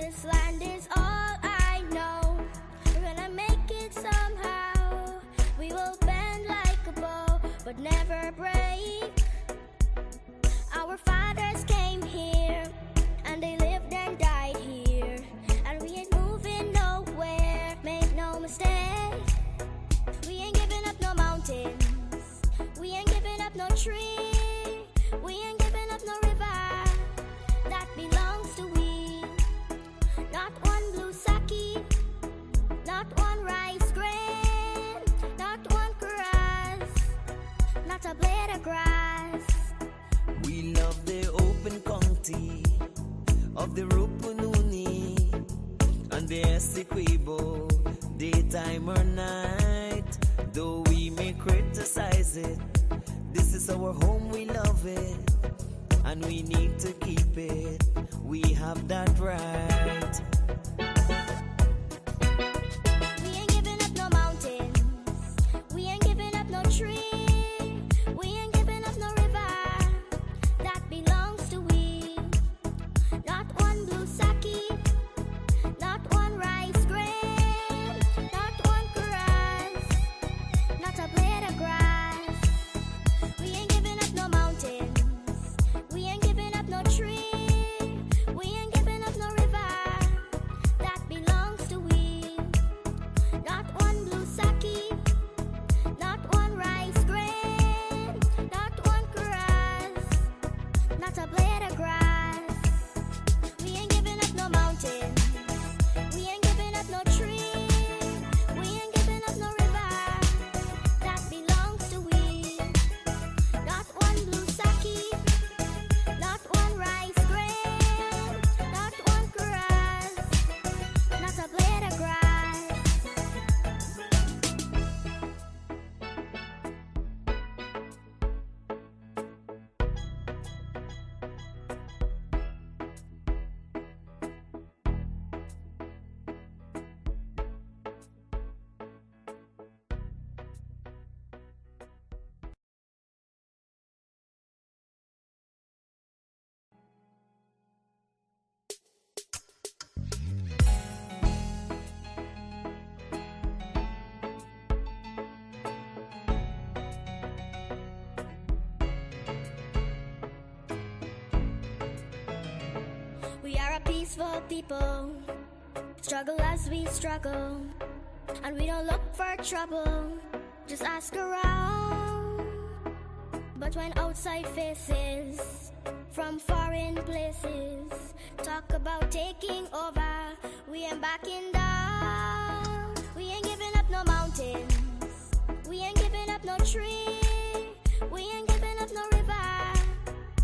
This land is all I know. We're gonna make it somehow. We will bend like a bow, but never break. Our fathers came here, and they lived and died here, and we ain't moving nowhere, make no mistake. We ain't giving up no mountains, we ain't giving up no tree, we ain't giving up no river that belongs to we. Not one blue sake, not one rice grain, not one grass, not a blade of grass. We love the open county of the Rupununi and the Essequibo, daytime or night. Though we may criticize it, this is our home, we love it, and we need to keep it. We have that right. We ain't giving up no mountains, we ain't giving up no tree, we ain't giving up no river that belongs to we. Not one blue sake, not one rice grain, not one grass, not a blade of grass. We ain't giving up no mountains, we ain't giving up no tree, we ain't giving up no river that belongs to we. Not one blue sake, not one rice grain, not one grass, not a blade of grass. We ain't giving up no mountains, we ain't giving up no tree, we ain't giving up no river that belongs to we. Not one blue sake, not one rice grain, not one grass, not a blade of grass. We are a peaceful people, struggle as we struggle, and we don't look for trouble, just ask around. But when outside faces from foreign places talk about taking over, we ain't backing down. We ain't giving up no mountains, we ain't giving up no tree, we ain't giving up no river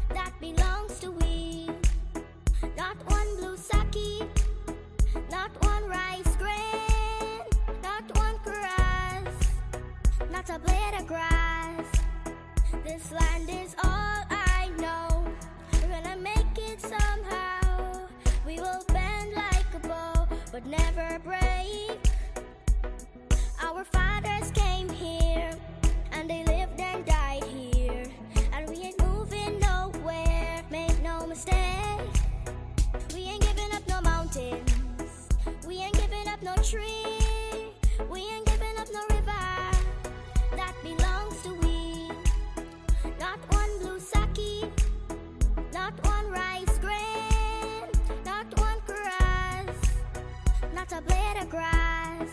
that belongs to we. Not one blue sake, not one rice grain, not one grass, not a blade of grass. This land is all I know. We're gonna make it somehow. We will bend like a bow, but never break. Our fathers came here, and they lived and died here, and we ain't moving nowhere, make no mistake. We ain't giving up no mountains, we ain't giving up no tree, we ain't giving up no river that belongs to we. Not one blue sake, not one rice grain, not one grass, not a blade of grass.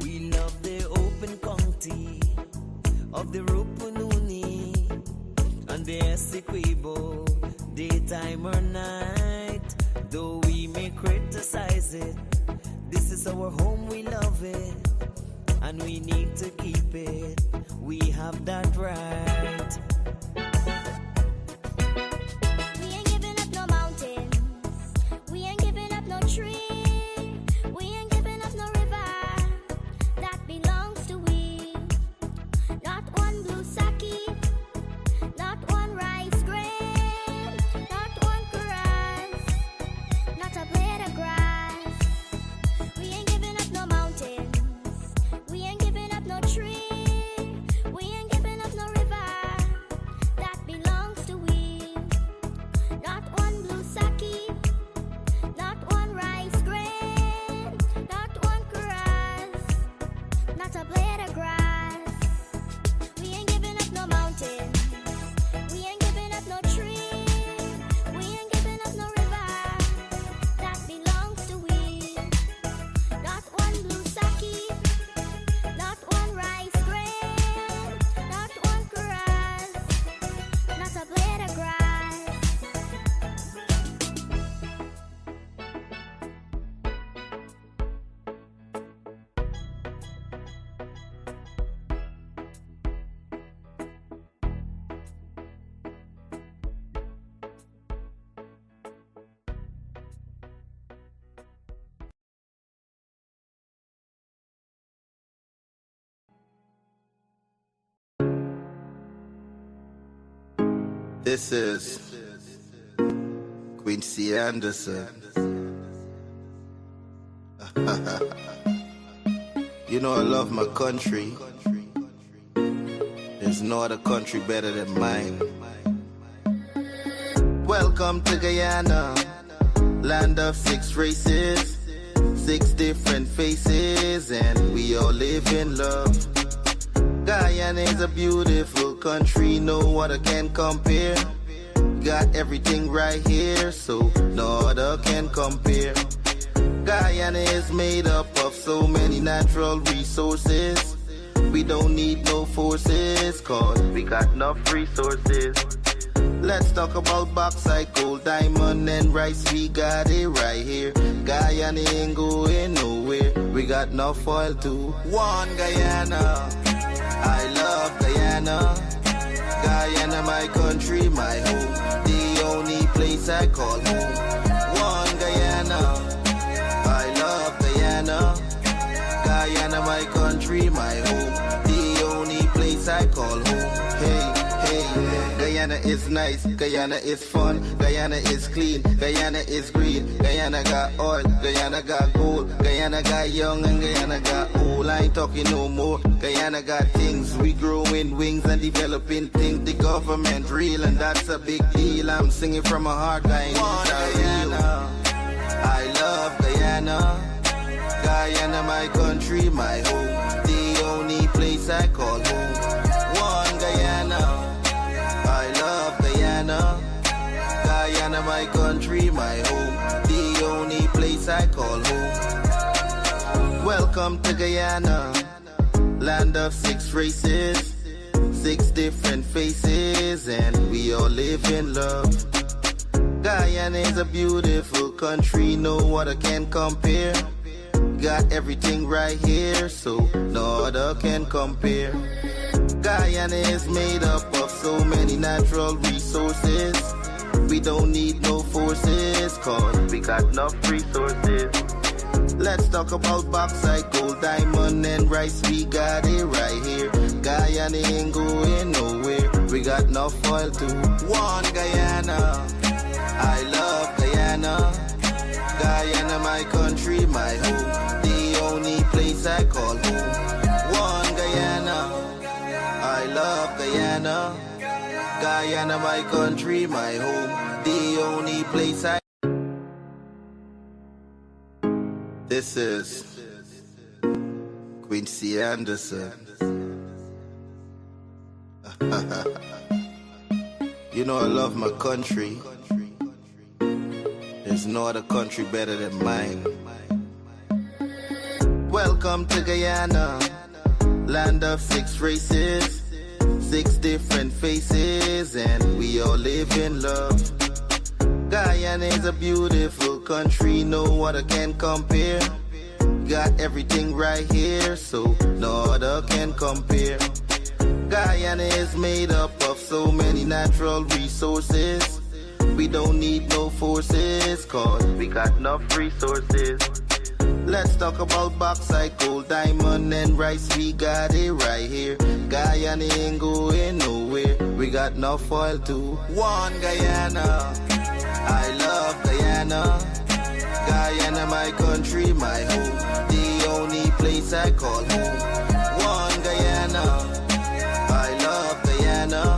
We love the open county of the Rupununi and the Essequibo, daytime or night. Though we may criticize it, this is our home, we love it, and we need to keep it. We have that right. We ain't giving up no mountains, we ain't giving up no tree, we ain't giving up no river that belongs to we. Not one blue sake, not one rice grain, not one grass, not a blade of grass. We ain't giving up no mountains, we ain't giving up no tree, we ain't giving up no river This is Quincy Anderson. You know I love my country. There's no other country better than mine. Welcome to Guyana, land of 6 races, 6 different faces, and we all live in love. Guyana is a beautiful country, no other can compare. Got everything right here, so no other can compare. Guyana is made up of so many natural resources. We don't need no forces, cause we got enough resources. Let's talk about bauxite, gold, diamond, and rice. We got it right here. Guyana ain't going nowhere. We got enough oil too. One Guyana, I love Guyana. Guyana, my country, my home. The only place I call home. One Guyana, I love Guyana. Guyana, my country, my home. The only place I call home. Hey, hey, Guyana is nice, Guyana is fun, Guyana is clean, Guyana is green, Guyana got oil, Guyana got gold, Guyana got young and Guyana got old. I ain't talking no more. Guyana got things, we growing wings and developing things. The government real and that's a big deal. I'm singing from my heart, Guyana. I love Guyana. Guyana, my country, my home. The only place I call home. One Guyana. I love Guyana. Guyana, my country, my home. The only place I call home. Welcome to Guyana, land of 6 races, 6 different faces, and we all live in love. Guyana is a beautiful country, no other can compare. Got everything right here, so no other can compare. Guyana is made up of so many natural resources. We don't need no forces, cause we got enough resources. Let's talk about bauxite, gold, diamond, and rice. We got it right here. Guyana ain't going nowhere. We got enough oil too. One Guyana, I love Guyana. Guyana, my country, my home. The only place I call home. One Guyana, I love Guyana. Guyana, my country, my home. The only place I... This is Quincy Anderson. You know I love my country. There's no other country better than mine. Welcome to Guyana, land of 6 races, 6 different faces, and we all live in love. Guyana is a beautiful country, no other can compare. Got everything right here, so no other can compare. Guyana is made up of so many natural resources. We don't need no forces, cause we got enough resources. Let's talk about bauxite, gold, diamond, and rice. We got it right here. Guyana ain't going nowhere. We got enough oil too. One Guyana, I love Guyana. Guyana, my country, my home. The only place I call home. One Guyana, I love Guyana.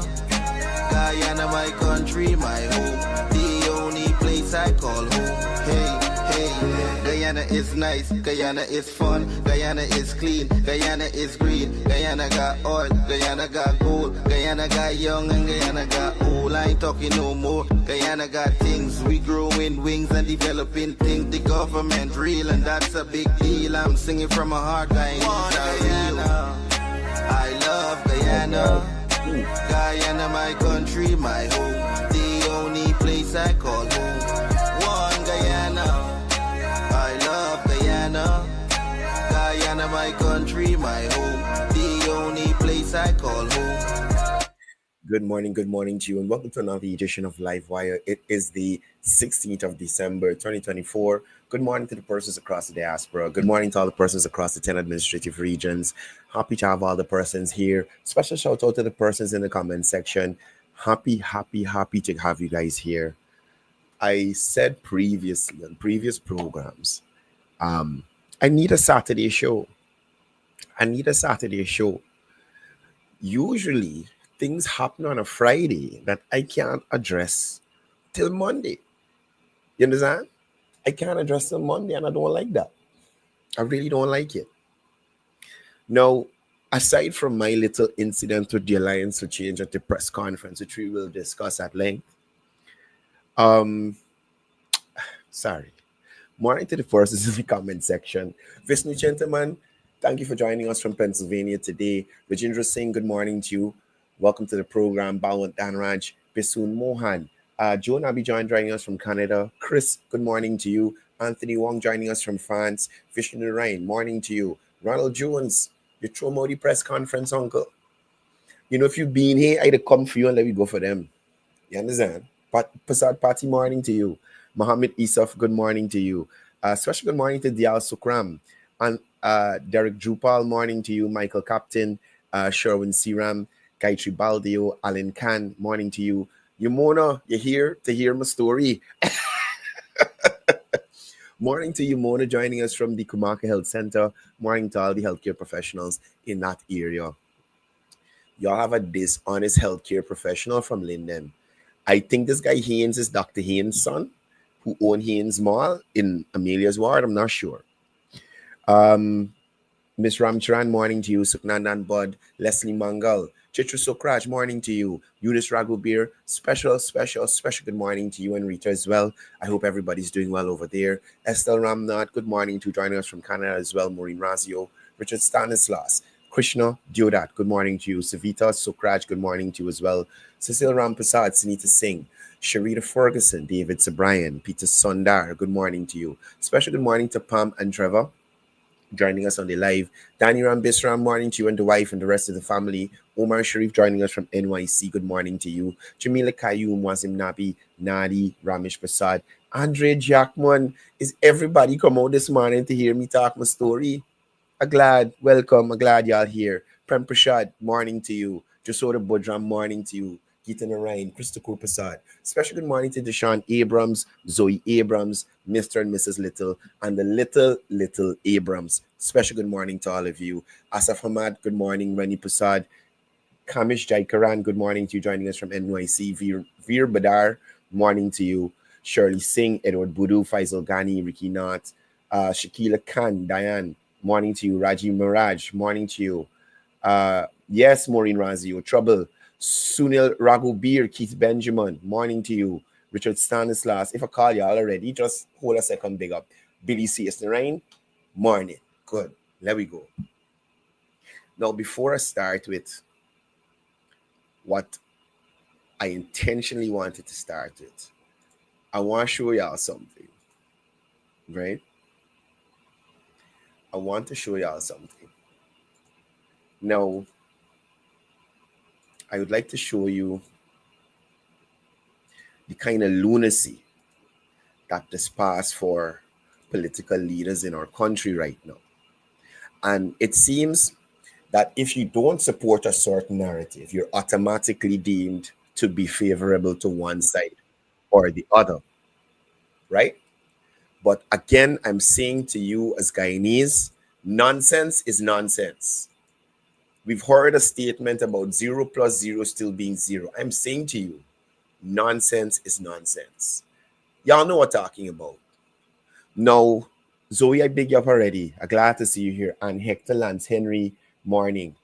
Guyana, my country, my home. The only place I call home. Hey, hey, Guyana is nice, Guyana is fun, Guyana is clean, Guyana is green, Guyana got oil, Guyana got gold, Guyana got young and Guyana got old. I ain't talking no more. Guyana got things, we growing wings and developing things. The government real and that's a big deal. I'm singing from my heart, Guyana. I love Guyana. Guyana, my country, my home. The only place I call home. One Guyana, I love Guyana. Guyana, my country, my home. The only place I call home. Good morning to you, and welcome to another edition of Livewire. It is the 16th of December, 2024. Good morning to the persons across the diaspora. Good morning to all the persons across the 10 administrative regions. Happy to have all the persons here. Special shout out to the persons in the comment section. Happy to have you guys here. I said previously on previous programs, um, I need a Saturday show. I need a Saturday show. Usually, things happen on a Friday that I can't address till Monday. You understand? I can't address till Monday, and I don't like that. I really don't like it. Now, aside from my little incident with the Alliance for Change at the press conference, which we will discuss at length, um, sorry. Morning to the persons in the comment section. Vishnu gentlemen, thank you for joining us from Pennsylvania today. Rajendra Singh, good morning to you. Welcome to the program. Bawant Danraj, Bisun Mohan. Joan Abhijan joining us from Canada. Chris, good morning to you. Anthony Wong joining us from France. Vishnu Ryan, morning to you. Ronald Jones, your Tromodi press conference, uncle. You know, if you've been here, I'd come for you and let me go for them. You understand? Pasad Party, morning to you. Mohammed Isaf, good morning to you. Special good morning to Dial Sukram. And Derek Drupal, morning to you. Michael Captain, Sherwin Siram, Gayatri Baldio, Alan Khan, morning to you. Yumona, you're here to hear my story. Morning to you, Mona, joining us from the Kumaka Health Center. Morning to all the healthcare professionals in that area. Y'all have a dishonest healthcare professional from Linden. I think this guy Haynes is Dr. Haynes' son, who owned Haynes Mall in Amelia's ward. I'm not sure. Miss Ramcharan, morning to you. Suknandan Bud, Leslie Mangal, Chitra Sokraj, morning to you. Eunice Raghubir, special good morning to you and Rita as well. I hope everybody's doing well over there. Estelle Ramnath, good morning to joining us from Canada as well. Maureen Razio, Richard Stanislas, Krishna Diodat, good morning to you. Savita Sokraj, good morning to you as well. Cecile Rampasad, Sunita Singh, Sharita Ferguson, David Sabrian, Peter Sundar, good morning to you. Special good morning to Pam and Trevor joining us on the live. Danny Rambisram, morning to you and the wife and the rest of the family. Omar Sharif joining us from NYC, good morning to you. Jamila Kayum, Wazim Nabi, Nadi, Ramesh Prasad, Andre Jackman. Is everybody come out this morning to hear me talk my story? Welcome. I'm glad y'all here. Prem Prashad, morning to you. Jasoda Budram, morning to you. Geetan Narayan, Christopher Prasad. Special good morning to Deshaun Abrams, Zoe Abrams, Mr. and Mrs. Little, and the little Abrams. Special good morning to all of you. Asaf Hamad, good morning. Rani Prasad. Kamish Jaikaran, good morning to you, joining us from NYC. Veer Badar, morning to you. Shirley Singh, Edward Budu, Faisal Ghani, Ricky Knott, Shakila Khan, Diane, morning to you. Raji Miraj, morning to you. Yes, Maureen Razio, Trouble. Sunil Raghubir, Keith Benjamin, morning to you. Richard Stanislas, if I call y'all already, just hold a second, big up. Billy C.S. Narain, morning. Good. There we go. Now, before I start with what I intentionally wanted to start with, I want to show y'all something, right? I want to show y'all something. Now, I would like to show you the kind of lunacy that this pass for political leaders in our country right now. And it seems that if you don't support a certain narrative, you're automatically deemed to be favorable to one side or the other, right? But again, I'm saying to you as Guyanese, nonsense is nonsense. We've heard a statement about 0 plus 0 still being 0. I'm saying to you, nonsense is nonsense. Y'all know what I'm talking about. Now, Zoe, I big you up already. I'm glad to see you here. And Hector Lance Henry, morning.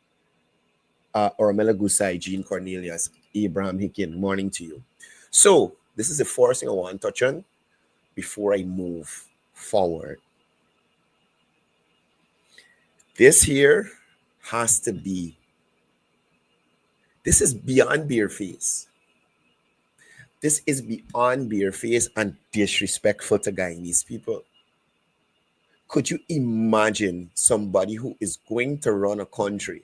Ormela Gusai, Jean Cornelius, Abraham Hickin, morning to you. So, this is the first thing I want to touch on before I move forward. This here has to be, this is beyond bareface. This is beyond bareface and disrespectful to Guyanese people. Could you imagine somebody who is going to run a country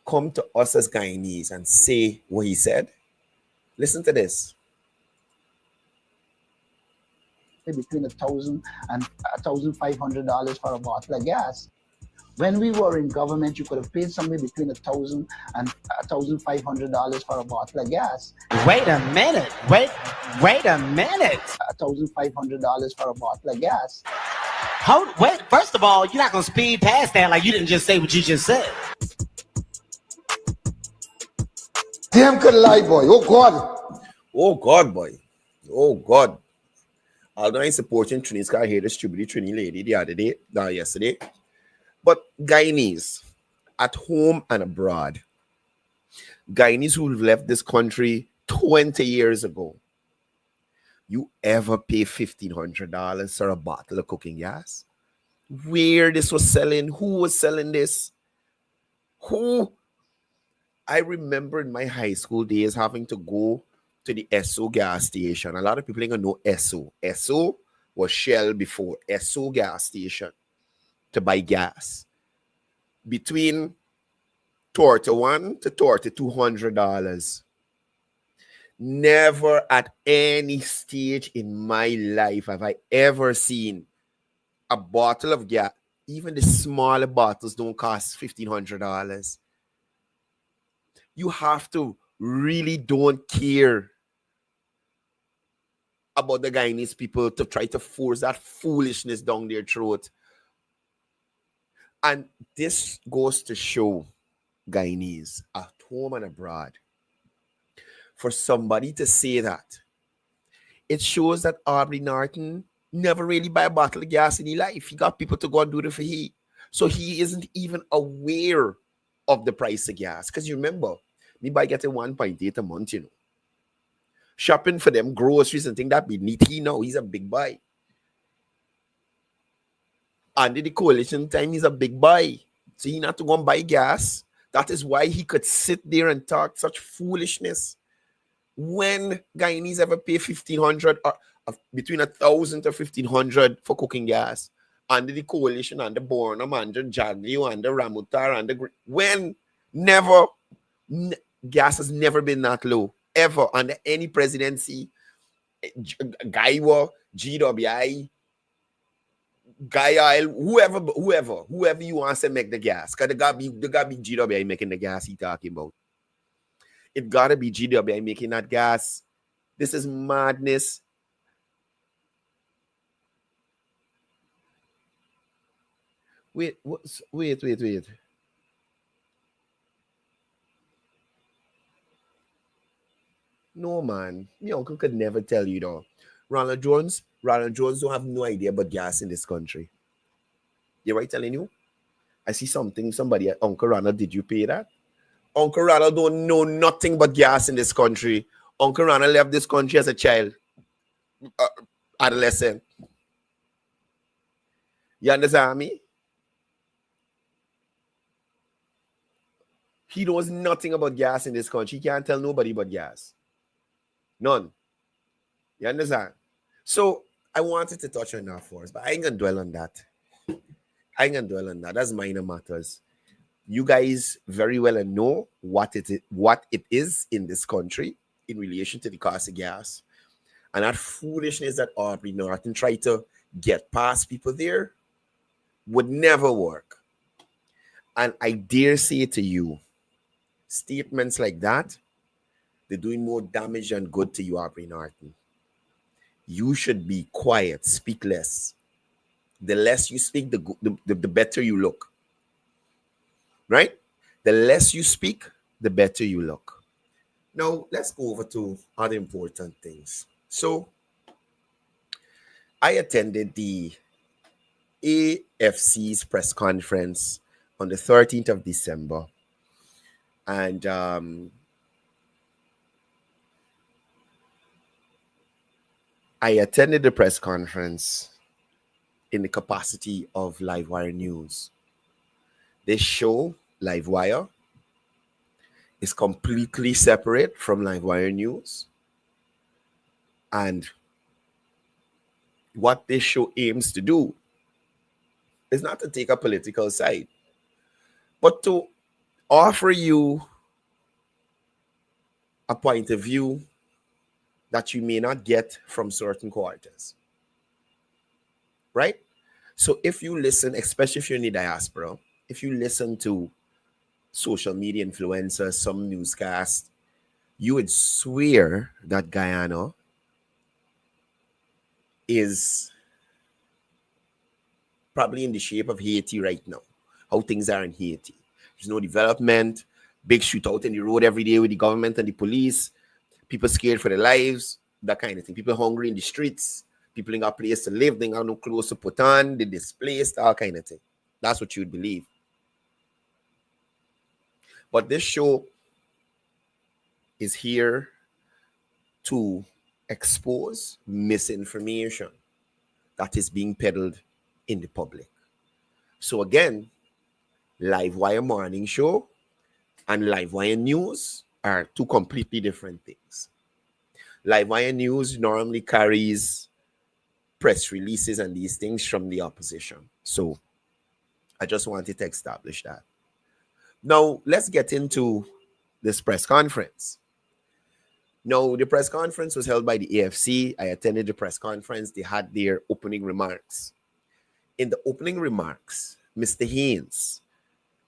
come to us as Guyanese and say what he said? Listen to this. Between $1,000 and $1,500 for a bottle of gas. When we were in government, you could have paid somebody between $1,000 and $1,500 for a bottle of gas. Wait a minute. Wait a minute. $1,500 for a bottle of gas. Wait. First of all, you're not gonna speed past that like you didn't just say what you just said. Damn good lie, boy. Oh God. Oh God, boy. Oh God. Although I'm supporting Trini's car here, distributed Trini lady the other day, yesterday. But Guyanese at home and abroad, Guyanese who left this country 20 years ago, you ever pay $1,500 for a bottle of cooking gas? Where this was selling? Who was selling this? Who? I remember in my high school days having to go to the Esso gas station. A lot of people ain't gonna know Esso. Esso was Shell before. Esso gas station to buy gas. Between $31 to $200. Never at any stage in my life have I ever seen a bottle of gas. Even the smaller bottles don't cost $1,500. You have to really don't care about the Guyanese people to try to force that foolishness down their throat. And this goes to show Guyanese at home and abroad. For somebody to say that, it shows that Aubrey Norton never really buy a bottle of gas in his life. He got people to go and do it for he. So he isn't even aware of the price of gas. Because you remember, me buy getting 1.8 a month, you know. Shopping for them groceries and things that be neat. He know he's a big buy. Under the coalition time, he's a big buy. So he not to go and buy gas. That is why he could sit there and talk such foolishness. When Guyanese ever pay $1,500 or between $1,000 to $1,500 for cooking gas under the coalition, under Bornham, under Jaglio, under Ramutar, when never gas has never been that low ever under any presidency. Guywa, GWI, Guyana, whoever you want to make the gas, because there gotta be GWI making the gas he talking about. It gotta be GWI making that gas. This is madness. Wait. No, man. My uncle could never tell you though. Ronald Jones don't have no idea about gas in this country. You right telling you? I see somebody, Uncle Ronald, did you pay that? Uncle Ronald don't know nothing but gas in this country. Uncle Ronald left this country as a child, adolescent. You understand me? He knows nothing about gas in this country. He can't tell nobody about gas. None. You understand? So I wanted to touch on that first, but I ain't gonna dwell on that. That's minor matters. You guys very well know what it is in this country in relation to the cost of gas. And that foolishness that Aubrey Norton tried to get past people there would never work. And I dare say to you, statements like that, they're doing more damage than good to you, Aubrey Norton. You should be quiet, speak less. The less you speak, the better you look. Right? The less you speak, the better you look. Now, let's go over to other important things. So, I attended the AFC's press conference on the 13th of December. And I attended the press conference in the capacity of Livewire News. This show, Livewire, is completely separate from Livewire News. And what this show aims to do is not to take a political side, but to offer you a point of view that you may not get from certain quarters. Right? So if you listen, especially if you're in the diaspora, if you listen to social media influencers, some newscasts, you would swear that Guyana is probably in the shape of Haiti right now. How things are in Haiti. There's no development, big shootout in the road every day with the government and the police, people scared for their lives, that kind of thing. People hungry in the streets, people ain't got a place to live, they ain't got no clothes to put on, they displaced, all kind of thing. That's what you'd believe. But this show is here to expose misinformation that is being peddled in the public. So again, Livewire morning show and Livewire news are two completely different things. Livewire news normally carries press releases and these things from the opposition. So I just wanted to establish that. Now, let's get into this press conference. Now, the press conference was held by the AFC. I attended the press conference. They had their opening remarks. In the opening remarks, Mr. Haynes,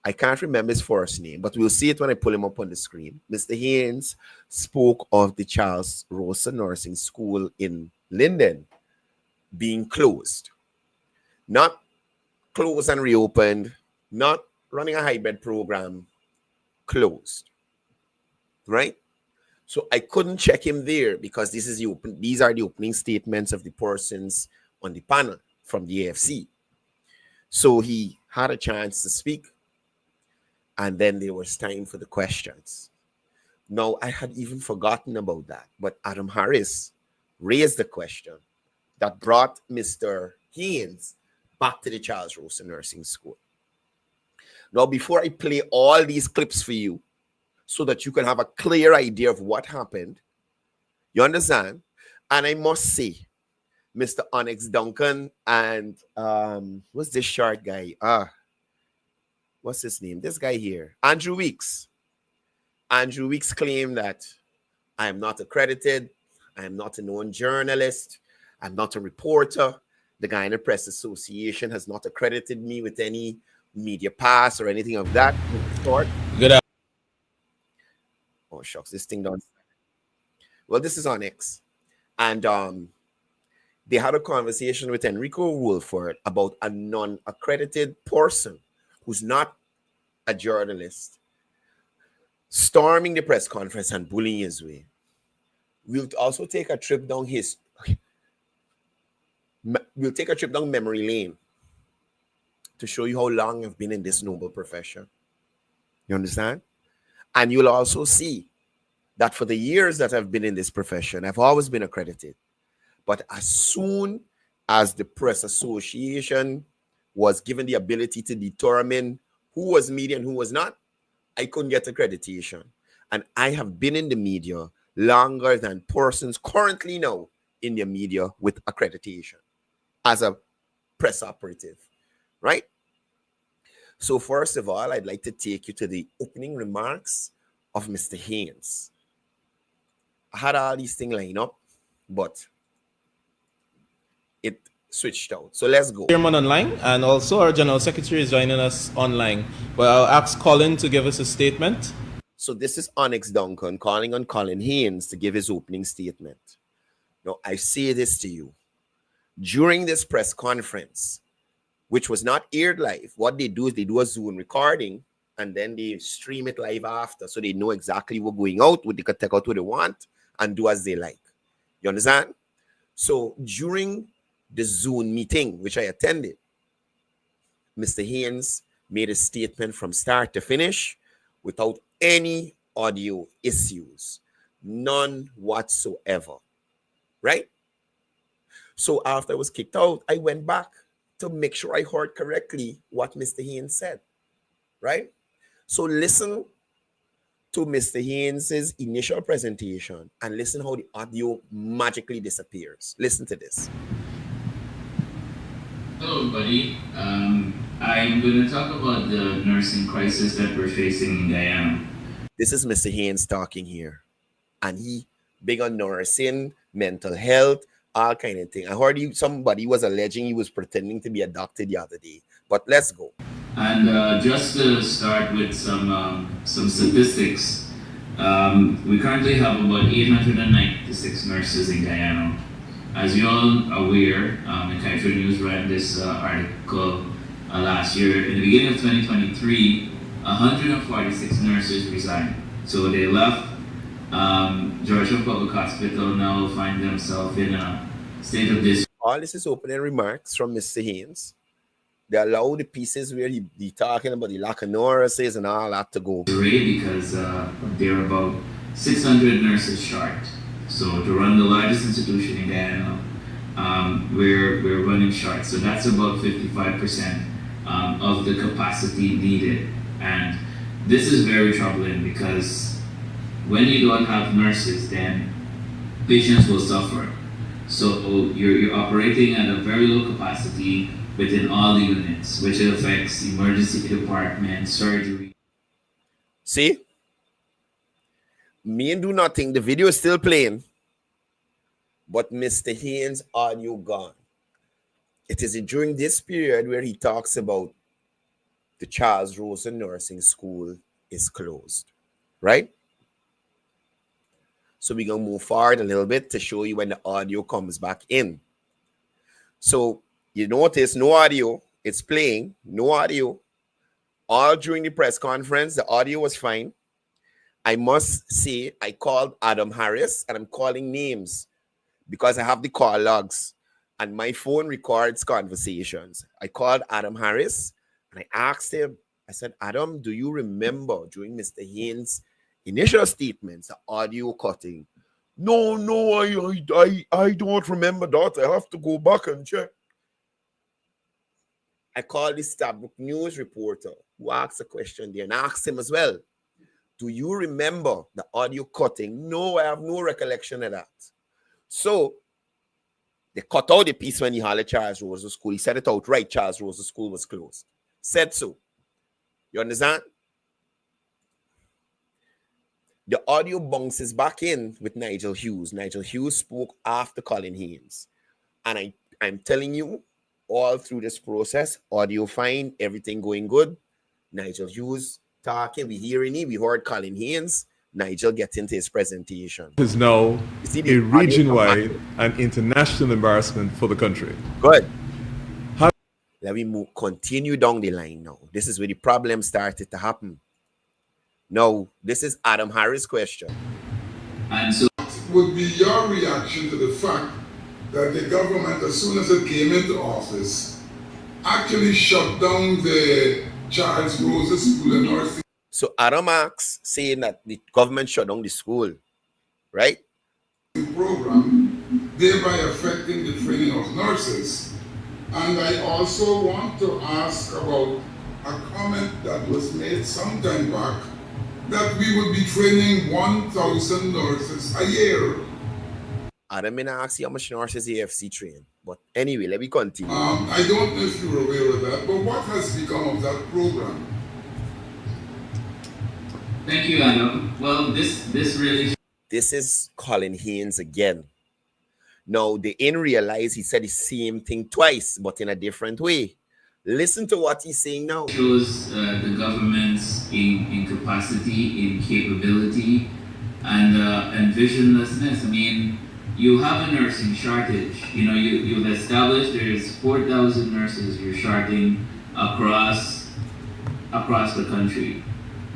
I can't remember his first name, but we'll see it when I pull him up on the screen. Mr. Haynes spoke of the Charles Rosa Nursing School in Linden being closed. Not closed and reopened, not running a hybrid program, closed. Right? So I couldn't check him there because these are the opening statements of the persons on the panel from the AFC. So he had a chance to speak, and then there was time for the questions. Now, I had even forgotten about that, but Adam Harris raised the question that brought Mr. Haynes back to the Charles Rosa Nursing School. Now, before I play all these clips for you, so that you can have a clear idea of what happened, you understand? And I must say, Mr. Onyx Duncan and what's this short guy? What's his name? This guy here, Andrew Weeks. Andrew Weeks claimed that I am not accredited. I am not a known journalist. I'm not a reporter. The Guyana Press Association has not accredited me with any media pass or anything of that sort. Good. Oh, shucks, this thing done. Well, this is Onyx. And they had a conversation with Enrico Wolford about a non-accredited person who's not a journalist storming the press conference and bullying his way. We'll also take a trip down memory lane to show you how long I've been in this noble profession. You understand? And you'll also see that for the years that I've been in this profession, I've always been accredited. But as soon as the Press Association was given the ability to determine who was media and who was not, I couldn't get accreditation. And I have been in the media longer than persons currently now in the media with accreditation as a press operative, right? So first of all, I'd like to take you to the opening remarks of Mr. Haynes. I had all these things lined up, but it switched out. So let's go. Chairman online, and also our General Secretary is joining us online. But I'll ask Colin to give us a statement. So this is Onyx Duncan calling on Colin Haynes to give his opening statement. Now, I say this to you. During this press conference, which was not aired live, what they do is they do a Zoom recording and then they stream it live after, so they know exactly what's going out, what they can take out what they want and do as they like. You understand? So during the Zoom meeting, which I attended, Mr. Haynes made a statement from start to finish without any audio issues, none whatsoever, right? So after I was kicked out, I went back to make sure I heard correctly what Mr. Haynes said, right? So listen to Mr. Haynes' initial presentation and listen how the audio magically disappears. Listen to this. Hello, everybody. I'm going to talk about the nursing crisis that we're facing in Guyana. This is Mr. Haynes talking here. And he big on nursing, mental health, all kind of thing. I heard somebody was alleging he was pretending to be a doctor the other day. But let's go. And just to start with some statistics, we currently have about 896 nurses in Guyana. As you all are aware, the Kaifo News ran this article last year. In the beginning of 2023, 146 nurses resigned. So they left Georgia Public Hospital, now find themselves in a state of dis. All this is opening remarks from Mr. Haynes. They allow the pieces where he talking about the lack of nurses and all that to go. Because they're about 600 nurses short. So to run the largest institution in Guyana, we're running short. So that's about 55% of the capacity needed. And this is very troubling because when you don't have nurses, then patients will suffer. So you're operating at a very low capacity within all the units, which affects emergency department, surgery. See? Me and do nothing. The video is still playing. But Mr. Haynes' audio gone. It is during this period where he talks about the Charles Rosa Nursing School is closed. Right? So we're going to move forward a little bit to show you when the audio comes back in. So you notice no audio. It's playing. No audio. All during the press conference, the audio was fine. I must say, I called Adam Harris, and I'm calling names because I have the call logs, and my phone records conversations. I called Adam Harris, and I asked him, I said, Adam, do you remember during Mr. Haynes' initial statements, the audio cutting? No, I don't remember that. I have to go back and check. I called the Starbuck News reporter who asked a question there and asked him as well, do you remember the audio cutting? No, I have no recollection of that. So they cut out the piece when he hollered Charles Rosa School. He said it outright, Charles Rosa School was closed. Said so. You understand? The audio bounces back in with Nigel Hughes. Nigel Hughes spoke after Colin Haynes. And I'm telling you, all through this process, audio fine, everything going good. Nigel Hughes talking, we hearing it, we heard Colin Haynes. Nigel gets into his presentation. Is now a region-wide and international embarrassment for the country. Good. Let me continue down the line now. This is where the problem started to happen. Now, this is Adam Harris' question. And so, what would be your reaction to the fact that the government, as soon as it came into office, actually shut down the Charles Rosa School in North? So Adam asks, saying that the government shut down the school, right? Program, thereby affecting the training of nurses. And I also want to ask about a comment that was made some time back that we would be training 1,000 nurses a year. Adam may not ask you how much nurses AFC train. But anyway, let me continue. I don't know if you're aware of that, but what has become of that program? Thank you, Adam. Well, this really... This is Colin Haynes again. Now, they didn't realize he said the same thing twice, but in a different way. Listen to what he's saying now. Shows the government's incapacity, incapability, and visionlessness. I mean, you have a nursing shortage. You know, you've established there's 4,000 nurses you're shorting across the country.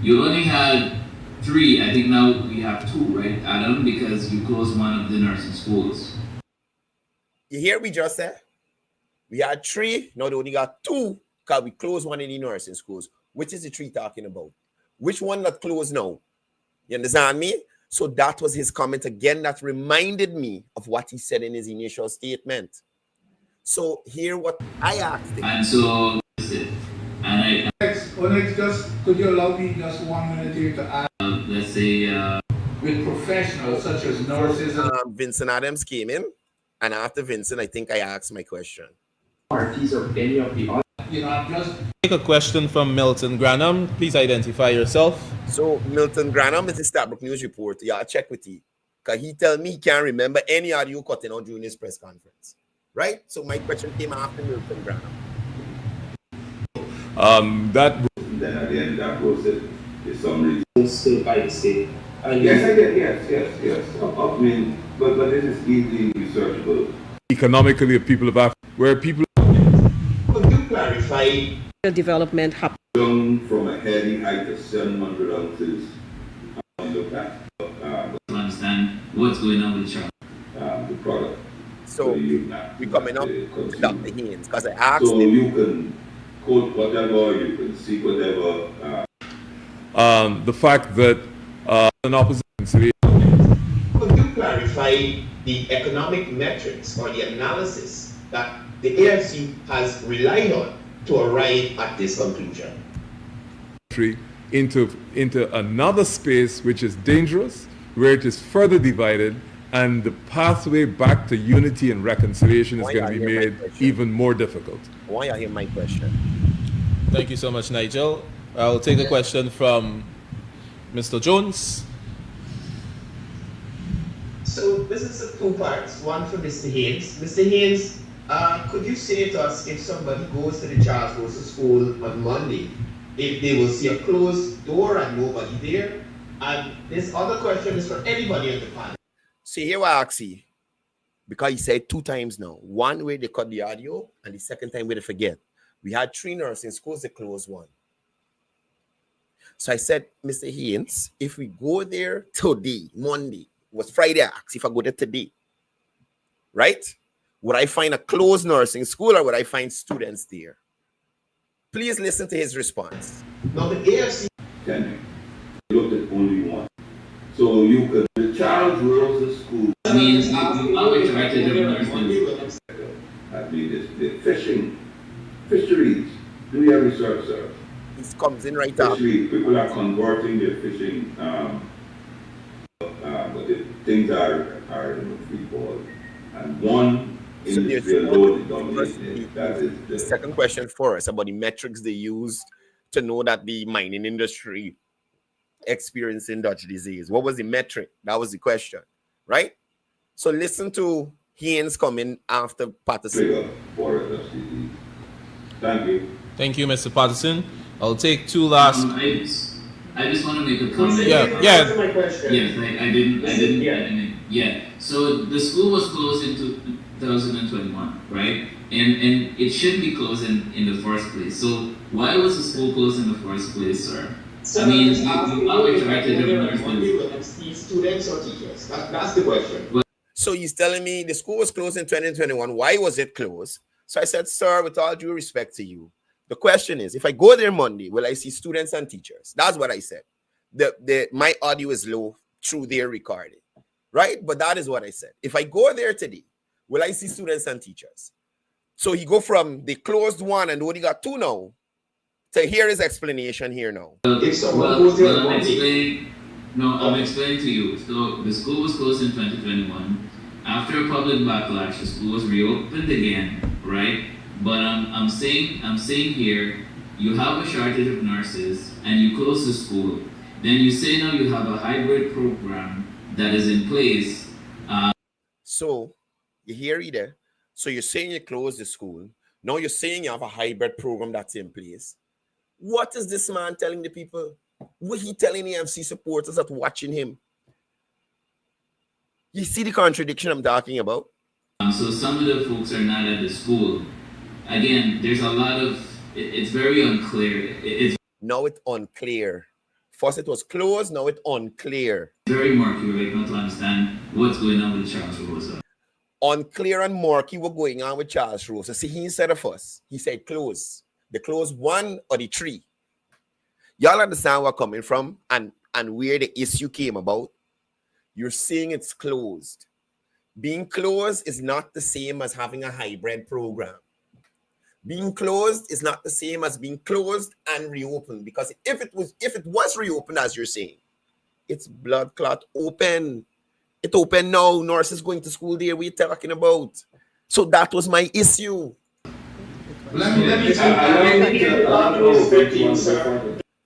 You only had 3. I think now we have 2, right, Adam? Because you closed one of the nursing schools. You hear me just say? We had 3, now they only got 2 because we closed one in the nursing schools. Which is the 3 talking about? Which one that closed now? You understand me? So that was his comment again that reminded me of what he said in his initial statement. So hear what I asked him. And so, Onyx, just could you allow me just 1 minute here to add? Let's say with professionals such as nurses and Vincent Adams came in, and after Vincent, I think I asked my question. parties or any of the other, I'm just Take a question from Milton Granham. Please identify yourself. So Milton Granham is the Starbuck News reporter. Yeah, I'll check with you. Because he tell me he can't remember any audio cutting out during his press conference. Right? So my question came after Milton Granham. That Then at the end of that process, there's some reasons. Still by the state. Yes, I get, yes. I mean, but this is easily researchable. economically of people of Africa, where people Could you clarify development happen? From a heavy height of 700 ounces look at To understand what's going on with the child. the product. So we coming up to Dr. Haynes because I asked So him. you can quote whatever, you can see whatever. the fact that an opposition Could you clarify the economic metrics or the analysis that the AFC has relied on to arrive at this conclusion? into another space which is dangerous, where it is further divided, and the pathway back to unity and reconciliation is Why going to are be you made my question? even more difficult. Why are you my question? Thank you so much, Nigel. I'll take a question from Mr. Jones. So this is two parts. One for Mr. Haynes. Mr. Haynes, could you say to us if somebody goes to the Charles Rose School on Monday, if they will see a closed door and nobody there? And this other question is for anybody on the panel. See, here I ask you, because he said 2 times now. One way they cut the audio, and the second time where they forget. We had 3 nursing schools, they closed 1. So I said, Mr. Haynes, if we go there today, Monday, was Friday, I asked if I go there today, right? Would I find a closed nursing school or would I find students there? Please listen to his response. Now the AFC Looked at only one. So you could, the Charles Rose School. I mean, you always try to do nurses. I mean, the fisheries. Do your research, sir. It comes in right after. People are converting their fishing, but the things are in the free fall. And one industry alone dominates. That is the second question for us about the metrics they used to know that the mining industry experiencing Dutch disease. What was the metric? That was the question, right? So listen to Haynes coming after Patterson. Thank you. Thank you, Mr. Patterson. I'll take 2 last. I just want to make a comment. Yeah. Yes, I didn't. Yeah. So the school was closed in 2021, right? And it shouldn't be closed in the first place. So why was the school closed in the first place, sir? So I mean, you always try to do students or teachers. That's the question. So he's telling me the school was closed in 2021. Why was it closed? So I said, sir, with all due respect to you, the question is, if I go there Monday, will I see students and teachers? That's what I said. My audio is low through their recording, right? But that is what I said. If I go there today, will I see students and teachers? So he go from the closed 1 and only got 2 now to hear his explanation here now. I'm explaining to you. So the school was closed in 2021. After a public backlash, the school was reopened again, right? But I'm saying here, you have a shortage of nurses and you close the school. Then you say now you have a hybrid program that is in place. So you hear it there. So you're saying you close the school. Now you're saying you have a hybrid program that's in place. What is this man telling the people? What he telling the MC supporters that watching him? You see the contradiction I'm talking about? So some of the folks are not at the school. Again, there's a lot of, it's very unclear. Now it's unclear. First it was closed, now it's unclear. Very murky, right? Not to understand what's going on with Charles Rosa. Unclear and murky what's going on with Charles Rosa. See, he said of us, he said close. The close 1 or the 3. Y'all understand where I'm coming from and where the issue came about? You're saying it's closed. Being closed is not the same as having a hybrid program. Being closed is not the same as being closed and reopened, because if it was reopened, as you're saying, it's blood clot open. It open now. Nurses going to school there. We're talking about. So that was my issue.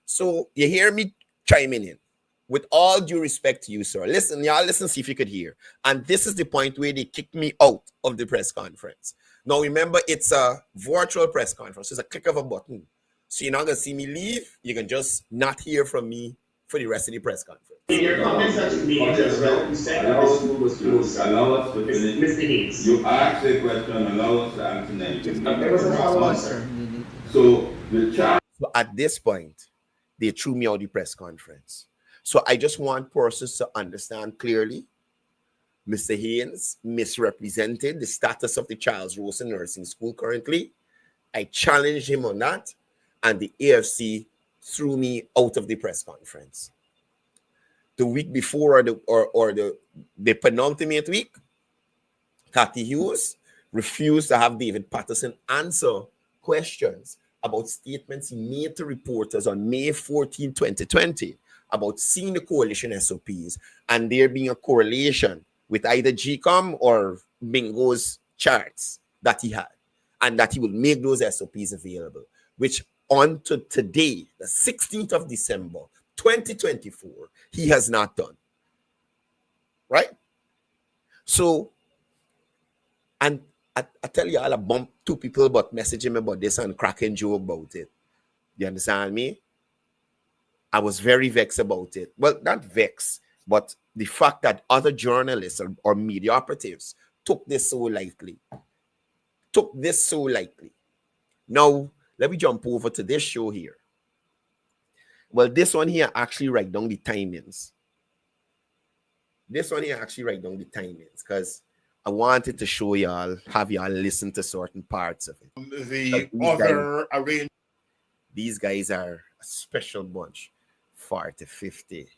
So you hear me chiming in. With all due respect to you, sir. Listen, y'all listen, see if you could hear. And this is the point where they kicked me out of the press conference. Now, remember, it's a virtual press conference. It's a click of a button. So you're not going to see me leave. You can just not hear from me for the rest of the press conference. In your comments that you made just now, you said that this school was closed. Allow us to finish. Mr. Hayes. You asked a question, allow us to answer now. There was a follow-up, sir. So the charge. So at this point, they threw me out the press conference. So I just want persons to understand clearly, Mr. Haynes misrepresented the status of the Charles Rosen Nursing School currently. I challenged him on that, and the AFC threw me out of the press conference. The week before, the penultimate week, Cathy Hughes refused to have David Patterson answer questions about statements he made to reporters on May 14, 2020, about seeing the coalition SOPs and there being a correlation with either GCOM or Bingo's charts that he had, and that he will make those SOPs available, which on to today, the 16th of December, 2024, he has not done. Right? So, and I tell you, I'll bump two people but messaging me about this and cracking joke about it. You understand me? I was very vexed about it. Well, not vexed, but the fact that other journalists or media operatives took this so lightly. Now, let me jump over to this show here. Well, this one here actually write down the timings. Because I wanted to show y'all, have y'all listen to certain parts of it. These guys are a special bunch. 40, 50.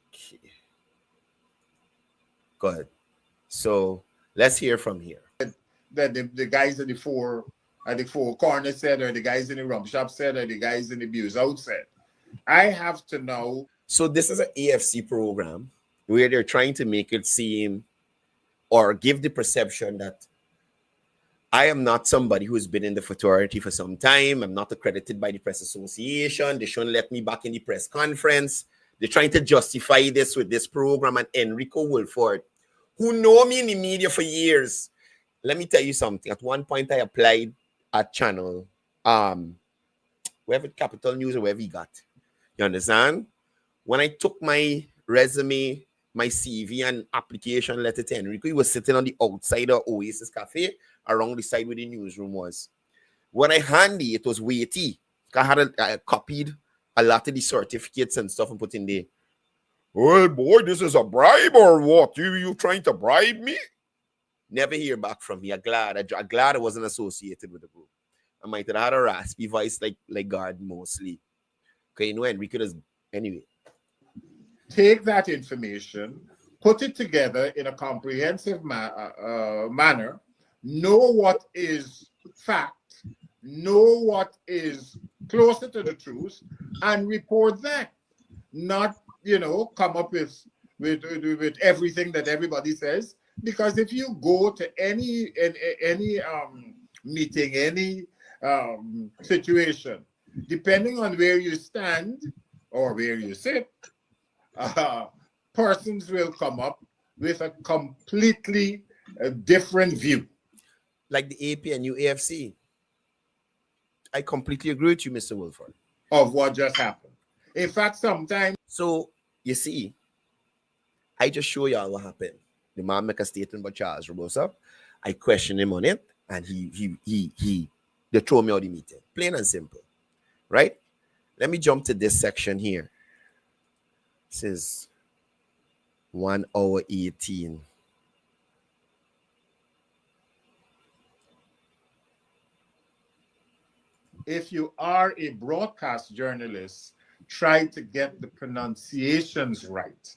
Okay. Good. So let's hear from here. That the guys at the four corners said, or the guys in the rum shop said, or the guys in the Buse out said. I have to know. So this is an AFC program where they're trying to make it seem or give the perception that I am not somebody who's been in the fraternity for some time. I'm not accredited by the Press Association. They shouldn't let me back in the press conference. They're trying to justify this with this program. And Enrico Wolford, who know me in the media for years. Let me tell you something. At one point, I applied at Channel, wherever Capital News or wherever he got. You understand? When I took my resume, my CV and application letter to Enrico, he was sitting on the outside of Oasis Cafe, around the side where the newsroom was. When I handed it, was weighty. I copied a lot of the certificates and stuff and put in there. Well, boy, this is a bribe or what? You trying to bribe me? Never hear back from me. I'm glad I wasn't associated with the group. I might have had a raspy voice like God mostly. Okay, you know, Enrico does anyway. Take that information, put it together in a comprehensive manner, know what is fact, know what is closer to the truth, and report that. Not, come up with everything that everybody says. Because if you go to any meeting, any situation, depending on where you stand or where you sit, persons will come up with a completely different view. Like the AP and UAFC. I completely agree with you, Mr. Wilford. Of what just happened. In fact, sometimes. So, you see, I just show y'all what happened. The man make a statement about Charles Robosa. I question him on it, and they throw me out of the meeting. Plain and simple. Right? Let me jump to this section here. This is 1 hour 18. If you are a broadcast journalist, try to get the pronunciations right.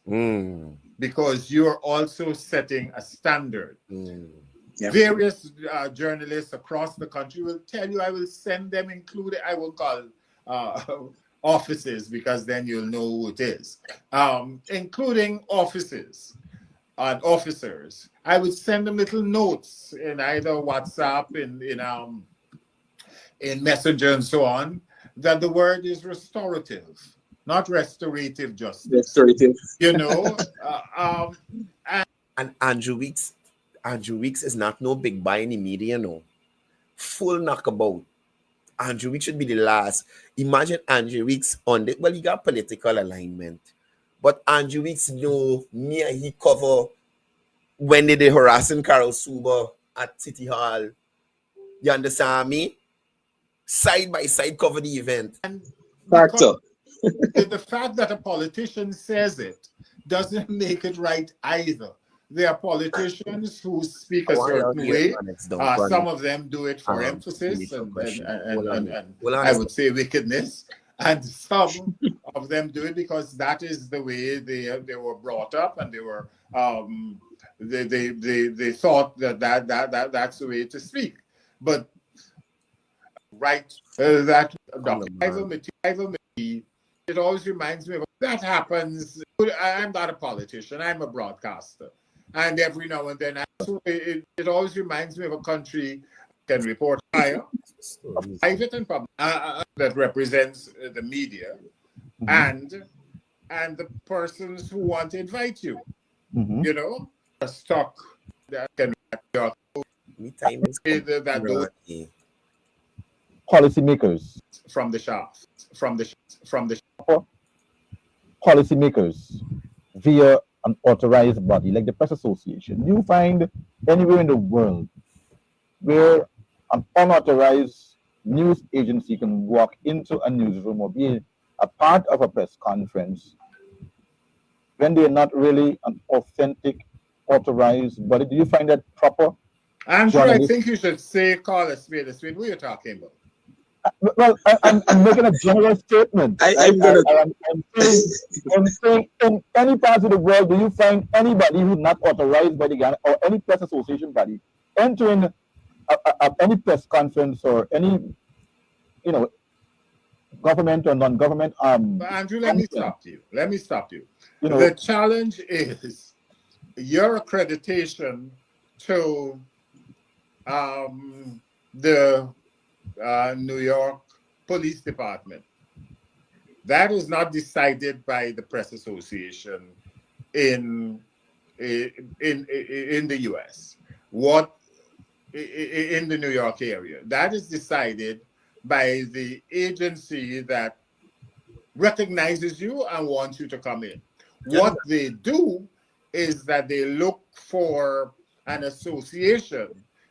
Because you're also setting a standard. Yep. Various journalists across the country will tell you, I will send them included, I will call offices, because then you'll know who it is. Including offices and officers. I would send them little notes in either WhatsApp, in Messenger and so on, that the word is restorative, not restorative justice. Restorative. And Andrew Weeks is not no big buy in the media, no. Full knockabout. Andrew Weeks should be the last. Imagine Andrew Weeks on the, well, he got political alignment. But Andrew Weeks know me and he cover when they harassing Carol Suba at City Hall. You understand me? Side by side cover the event. And Factor. the fact that a politician says it doesn't make it right either. There are politicians who speak a certain way. Some of them do it for emphasis and I would say wickedness. And some of them do it because that is the way they were brought up, and they were they thought that's the way to speak. But that it always reminds me of that happens. I'm not a politician. I'm a broadcaster. And every now and then, it always reminds me of a country can report higher, private and public, that represents the media, and the persons who want to invite you. You know, a stock that can policymakers from the shaft, from the policymakers via an authorized body like the Press Association. Do you find anywhere in the world where an unauthorized news agency can walk into a newsroom or be a part of a press conference when they're not really an authentic authorized body? Do you find that proper? Andrew, I think you should call a spade a spade. What are you talking about? Well, I'm making a general statement. I'm saying in any part of the world, do you find anybody who's not authorized by the Guyana or any press association body entering any press conference or any, government or non-government? Andrew, let me stop you. The challenge is your accreditation to the New York Police Department. That is not decided by the Press Association in the U.S. In the New York area. That is decided by the agency that recognizes you and wants you to come in. What they do is that they look for an association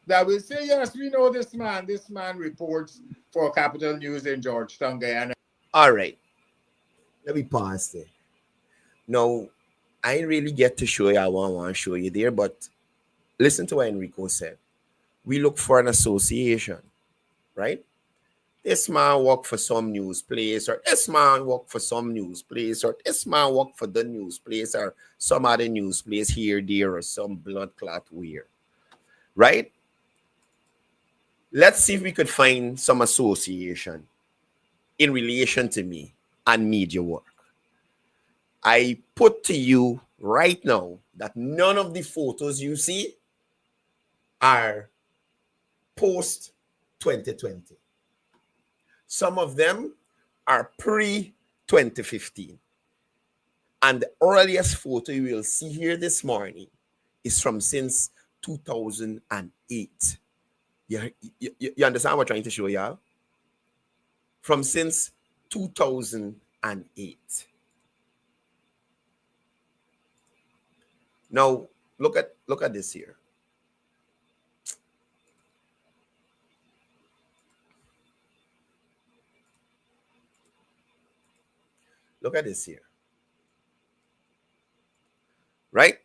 that will say, yes, we know this man. This man reports for Capital News in Georgetown, Guyana. All right. Let me pause there. Now, I ain't really get to show you I want to show you there, but listen to what Enrico said. We look for an association, right? This man work for some news place, or this man work for some news place, or this man work for the news place, or some other news place here, there, or some blood clot where, right? Let's see if we could find some association in relation to me and media work. I put to you right now that none of the photos you see are post 2020. Some of them are pre-2015. And the earliest photo you will see here this morning is from since 2008. You understand what I'm trying to show y'all? From since 2008. Now, look at this here. Look at this here. Right?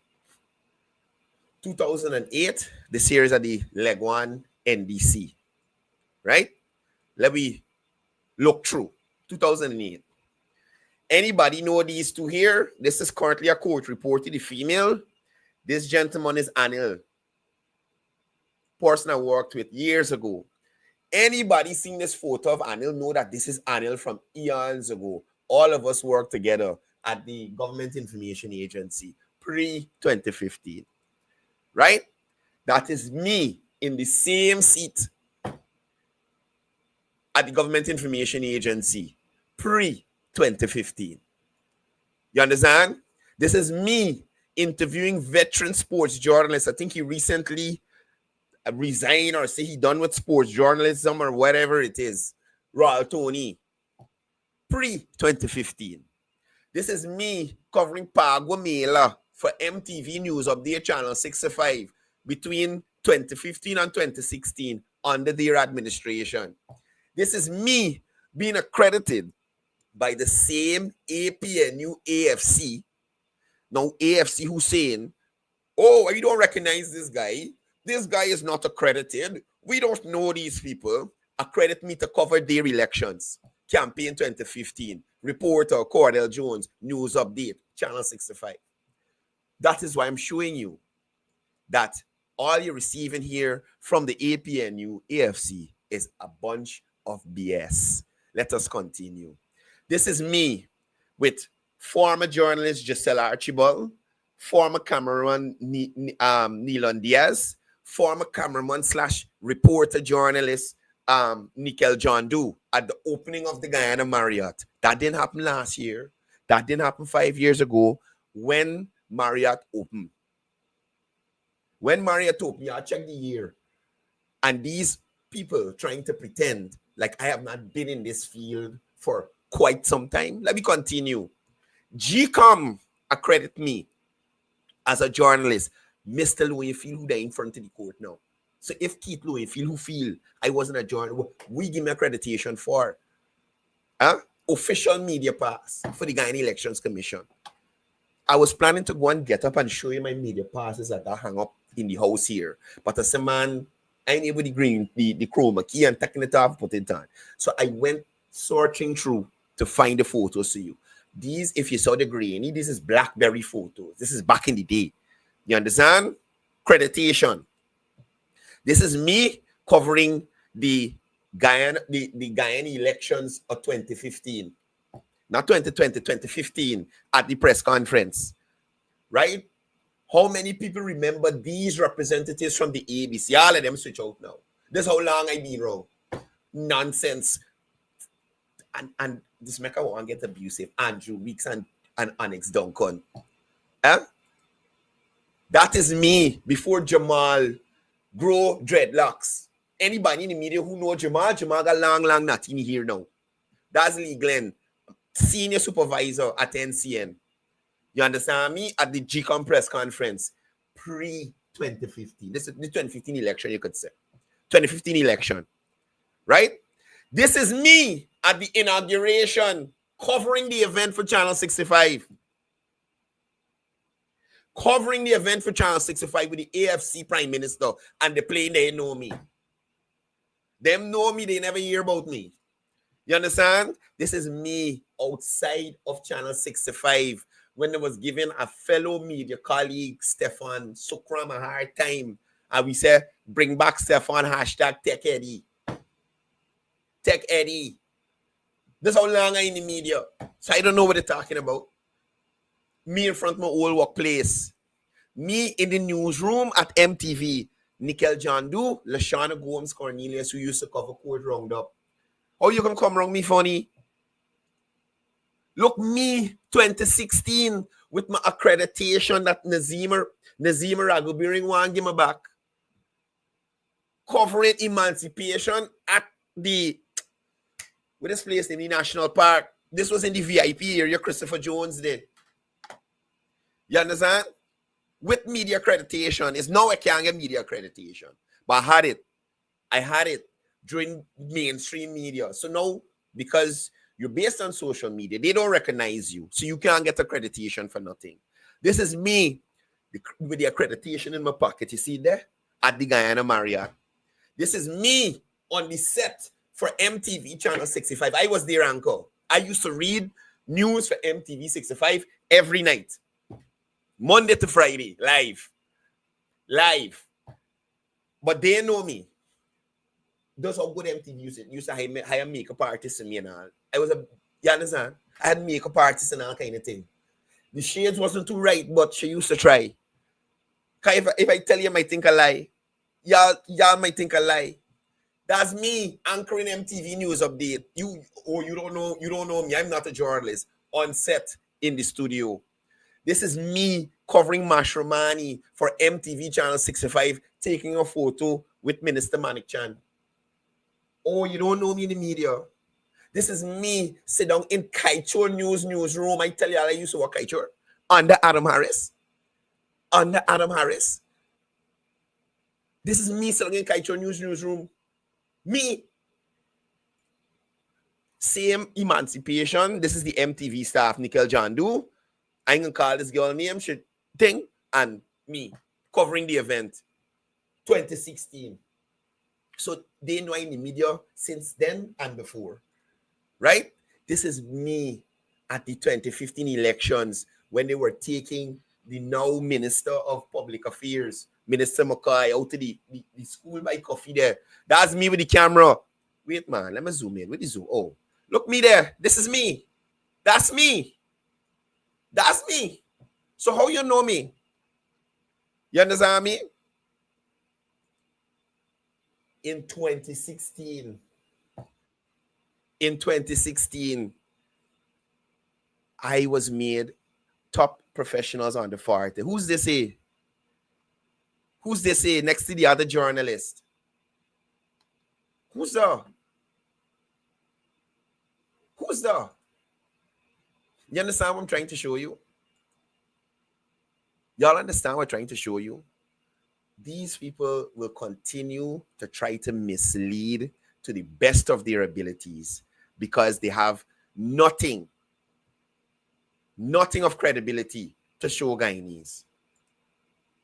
2008, this here is at the Leg 1 NDC. Right? Let me look through. 2008. Anybody know these two here? This is currently a court reported, the female. This gentleman is Anil. Person I worked with years ago. Anybody seeing this photo of Anil know that this is Anil from eons ago. All of us worked together at the Government Information Agency pre-2015. Right? That is me in the same seat at the Government Information Agency pre-2015. You understand? This is me interviewing veteran sports journalists. I think he recently resigned or say he done with sports journalism or whatever it is. Royal Tony, pre-2015. This is me covering Paguamela for MTV News Update Channel 65 between 2015 and 2016 under their administration. This is me being accredited by the same APNU AFC. Now, AFC Hussein, oh, you don't recognize this guy. This guy is not accredited. We don't know these people. Accredit me to cover their elections. Campaign 2015. Reporter Courdel Jones, News Update, Channel 65. That is why I'm showing you that all you're receiving here from the APNU AFC is a bunch of BS. Let us continue. This is me with former journalist Giselle Archibald, former cameraman Nilon Diaz, former cameraman / reporter journalist Nikel John Doe at the opening of the Guyana Marriott. That didn't happen last year. That didn't happen 5 years ago when Marriott opened. When Marriott opened, I checked the year. And these people trying to pretend like I have not been in this field for quite some time. Let me continue. GCOM accredit me as a journalist. Mr. Lowenfield, who died in front of the court now. So if Keith Lowenfield, who feel I wasn't a journalist, we give me accreditation for official media pass for the Guyana Elections Commission. I was planning to go and get up and show you my media passes that I hang up in the house here. But as a man, I ain't able to green the chroma key and taking it off, put it on. So I went searching through to find the photos to you. These, if you saw the grainy, this is BlackBerry photos. This is back in the day. You understand? Accreditation. This is me covering the Guyana elections of 2015. Not 2020, 2015 at the press conference. Right? How many people remember these representatives from the ABC? All of them switch out now. This is how long I've been wrong. Nonsense. And this make I want to get abusive. Andrew Weeks and Onyx Duncan. That is me before Jamal grow dreadlocks. Anybody in the media who know Jamal got long nothing here now. That's Lee Glenn, senior supervisor at NCN. You understand me? At the GCOM press conference, pre-2015. This is the 2015 election, you could say. 2015 election, right? This is me at the inauguration, covering the event for Channel 65. Covering the event for Channel 65 with the AFC Prime Minister, and the plane, they know me. Them know me, they never hear about me. You understand? This is me outside of Channel 65 when I was giving a fellow media colleague, Stefan Sukram, a hard time. And we said, bring back Stefan, hashtag Tech Eddie. Tech Eddie. This is how long I'm in the media. So I don't know what they're talking about. Me in front of my old workplace. Me in the newsroom at MTV. Nikel John Doe, Lashana Gomes Cornelius, who used to cover Court Roundup. How you gonna come around me funny? Look, me, 2016, with my accreditation that Nazima Ragubiring want give me back. Covering emancipation at the, with this place in the National Park. This was in the VIP area, Christopher Jones did. You understand? With media accreditation. It's now I can't get media accreditation. But I had it. I had it during mainstream media. So now, because you're based on social media, they don't recognize you. So you can't get accreditation for nothing. This is me with the accreditation in my pocket. You see there? At the Guyana Marriott. This is me on the set for MTV Channel 65. I was their anchor. I used to read news for MTV 65 every night. Monday to Friday, live. But they know me. That's how good MTV used to hire makeup artists and me and all. You understand? I had makeup artists and all kind of thing. The shades wasn't too right, but she used to try. If I tell you, I might think a lie. Y'all might think a lie. That's me anchoring MTV News Update. You don't know me. I'm not a journalist. On set in the studio. This is me covering Mashramani for MTV Channel 65, taking a photo with Minister Manik Chan. Oh, you don't know me in the media. This is me sit down in Kaichor newsroom. I tell you, I used to work Kaichor under Adam Harris. Under Adam Harris. This is me sitting in Kaichor newsroom. Me. Same emancipation. This is the MTV staff, Nicole Jandu. I ain't gonna call this girl name, shit thing, and me covering the event. 2016. So they know in the media since then and before. Right? This is me at the 2015 elections when they were taking the now Minister of Public Affairs, Minister McCoy, out to the school by coffee there. That's me with the camera. Wait, man, let me zoom in. With the zoom. Oh, look me there. This is me. That's me. That's me. So how you know me? You understand me? In 2016, I was made top professionals on the party. Who's this here? Who's this here next to the other journalist? Who's there? Who's there? You understand what I'm trying to show you? Y'all understand what I'm trying to show you? These people will continue to try to mislead to the best of their abilities because they have nothing of credibility to show Guyanese.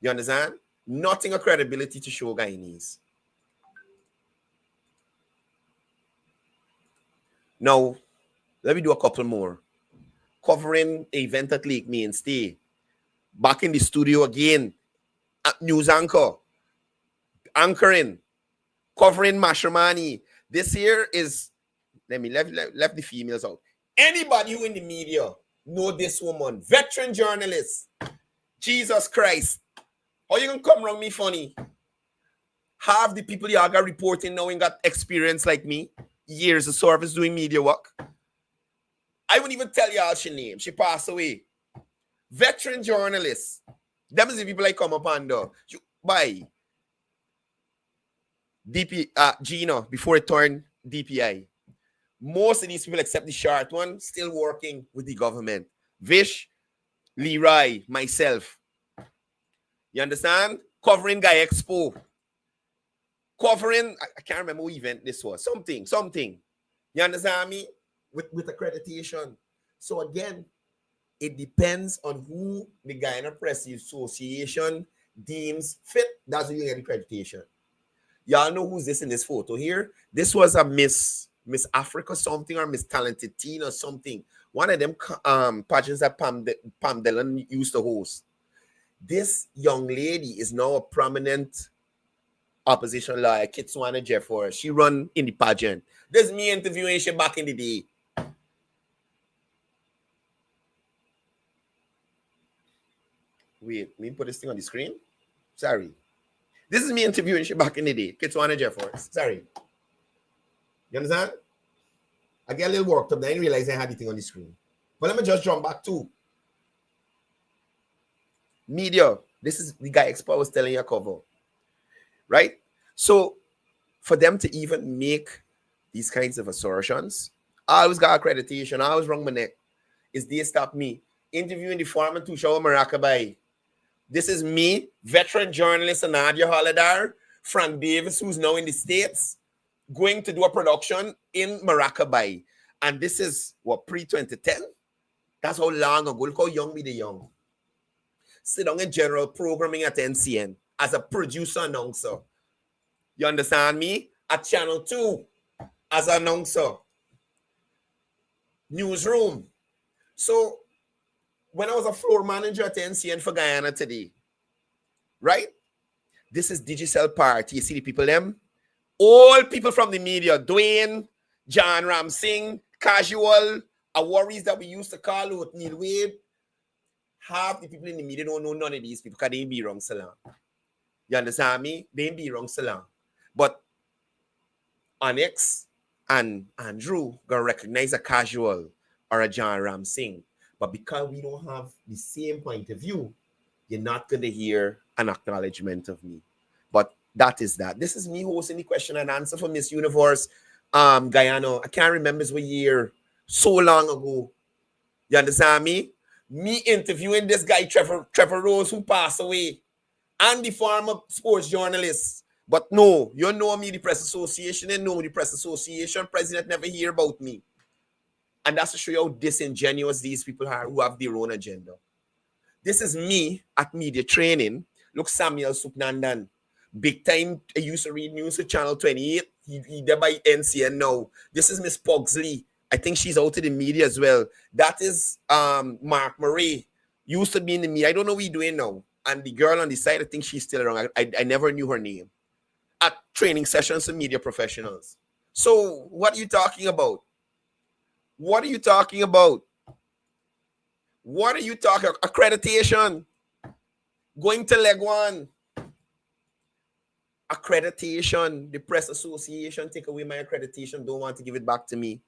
You understand? Nothing of credibility to show Guyanese. Now, let me do a couple more. Covering an event at Lake Mainstay. Back in the studio again. News anchor. Anchoring. Covering Mashramani. This here is, let me left the females out. Anybody who in the media know this woman. Veteran journalist. Jesus Christ. How you gonna come around me funny? Half the people you got reporting now ain't got experience like me. Years of service doing media work. I wouldn't even tell y'all she name. She passed away. Veteran journalists. Them is the people I come up under. By DP Gina before it turned DPI. Most of these people, except the short one, still working with the government. Vish, Leroy, myself. You understand? Covering Guy Expo. Covering, I can't remember what event this was. Something. You understand me? With accreditation. So again, it depends on who the Guyana Press Association deems fit. That's who you get accreditation. Y'all know who's this in this photo here? This was a Miss Africa something or Miss Talented Teen or something. One of them pageants that Pam Dillon used to host. This young lady is now a prominent opposition lawyer, Kitswana Jeffers. She run in the pageant. This is me interviewing she back in the day. Wait, let me put this thing on the screen. Sorry. This is me interviewing she back in the day. Kitswana Jeffers. Sorry. You understand? I get a little worked up. I didn't realize I had the thing on the screen. But let me just jump back to media. This is the Guy Expo I was telling you cover. Right? So, for them to even make these kinds of assertions, I always got accreditation. I always wrong my neck. Is they stop me. Interviewing the former Tushawa Marakabai. This is me, veteran journalist Nadia Holidar, Frank Davis, who's now in the States, going to do a production in Maracaibo. And this is, what, pre-2010? That's how long ago. Look how young we the young. Sit down in general programming at NCN as a producer announcer. You understand me? At Channel 2 as an announcer. Newsroom. So, when I was a floor manager at NCN for Guyana today, right? This is Digicel Party. You see the people them? All people from the media. Dwayne, John Ramsing, Casual, our worries that we used to call out Neil Wade. Half the people in the media don't know none of these people because they ain't be wrong so long. You understand me? They ain't be wrong so long. But Onyx and Andrew gonna recognize a Casual or a John Ramsing. But because we don't have the same point of view, you're not going to hear an acknowledgement of me. But that is that. This is me hosting the question and answer for Miss Universe Guyana. I can't remember what year. So long ago. You understand me? Me interviewing this guy, Trevor Rose, who passed away, and the former sports journalist. But no, you know me, the Press Association, and know me, the Press Association president never hear about me. And that's to show you how disingenuous these people are who have their own agenda. This is me at media training. Look, Samuel Supnandan. Big time. I used to read news at Channel 28. He there by NCN now. This is Miss Pugsley. I think she's out in the media as well. That is Mark Murray. Used to be in the media. I don't know what he's doing now. And the girl on the side, I think she's still around. I never knew her name. At training sessions for media professionals. So what are you talking about? What are you talking about? What are you talking about? Accreditation. Going to leg one. Accreditation. The Press Association take away my accreditation. Don't want to give it back to me.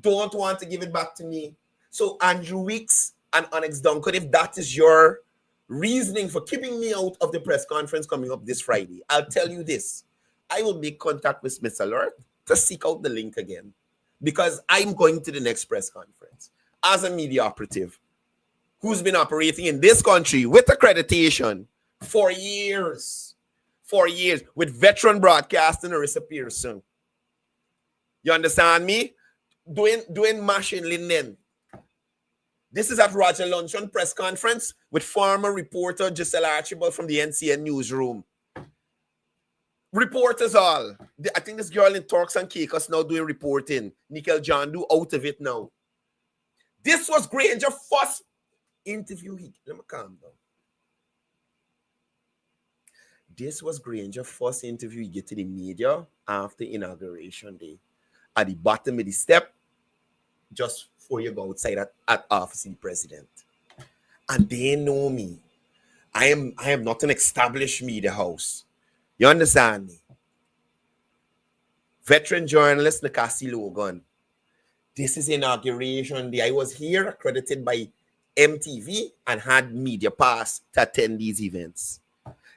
Don't want to give it back to me. So Andrew Weeks and Onyx Duncan, if that is your reasoning for keeping me out of the press conference coming up this Friday, I'll tell you this. I will make contact with Smith Alert to seek out the link again, because I'm going to the next press conference as a media operative who's been operating in this country with accreditation for years, with veteran broadcasting Arissa Pearson. You understand me? Doing mashing Linden. This is at Roger Luncheon press conference with former reporter Giselle Archibald from the NCN newsroom. Reporters all. I think this girl in Turks and Caicos now doing reporting. Nickel John do out of it now. This was Granger first interview. Let me calm down. This was Granger first interview he get to the media after inauguration day. At the bottom of the step, just before you go outside at office of the president. And they know me. I am not an established media house. You understand me? Veteran journalist Nakasi Logan. This is inauguration day. I was here accredited by MTV and had media pass to attend these events.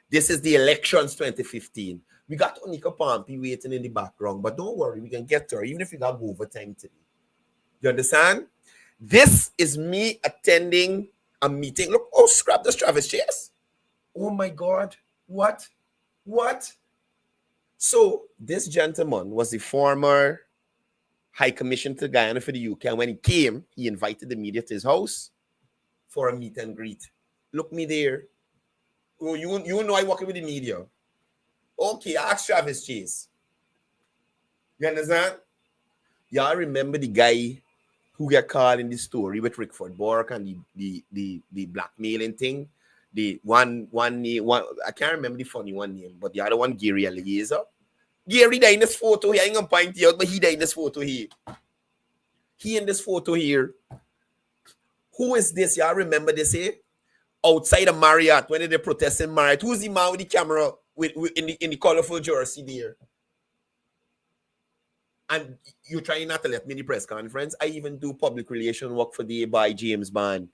This is the elections 2015. We got Onika Pompey waiting in the background, but don't worry, we can get to her, even if we got overtime today. You understand? This is me attending a meeting. Look, oh, scrap the Travis Chase. Oh my God. What? So this gentleman was the former High Commissioner to Guyana for the UK. And when he came, he invited the media to his house for a meet and greet. Look me there. Oh, you know I work with the media. Okay, ask Travis Chase. You understand? Y'all remember the guy who got caught in the story with Rickford Bork and the blackmailing thing? The one I can't remember the funny one name, but the other one, Gary Eliezer. Gary died in this photo here. I ain't gonna point you out, but he died in this photo here. He in this photo here. Who is this? Y'all remember this here? Outside of Marriott, when they protesting Marriott. Who's the man with the camera in the colorful jersey there? And you're trying not to let me in the press conference. I even do public relation work for the by James Bond.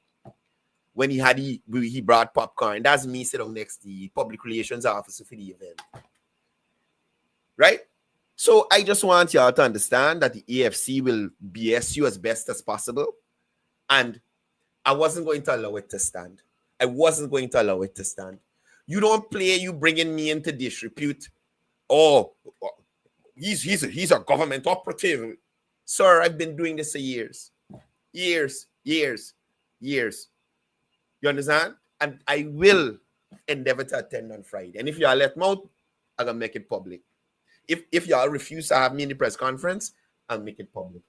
When he brought popcorn. That's me sitting next to the public relations officer for the event. Right? So I just want y'all to understand that the AFC will BS you as best as possible. And I wasn't going to allow it to stand. You don't play, you bringing me into disrepute. Oh, he's a government operative. Sir, I've been doing this for years. Years. You understand? And I will endeavor to attend on Friday. And if y'all let me out, I'm going to make it public. If y'all refuse to have me in the press conference, I'll make it public.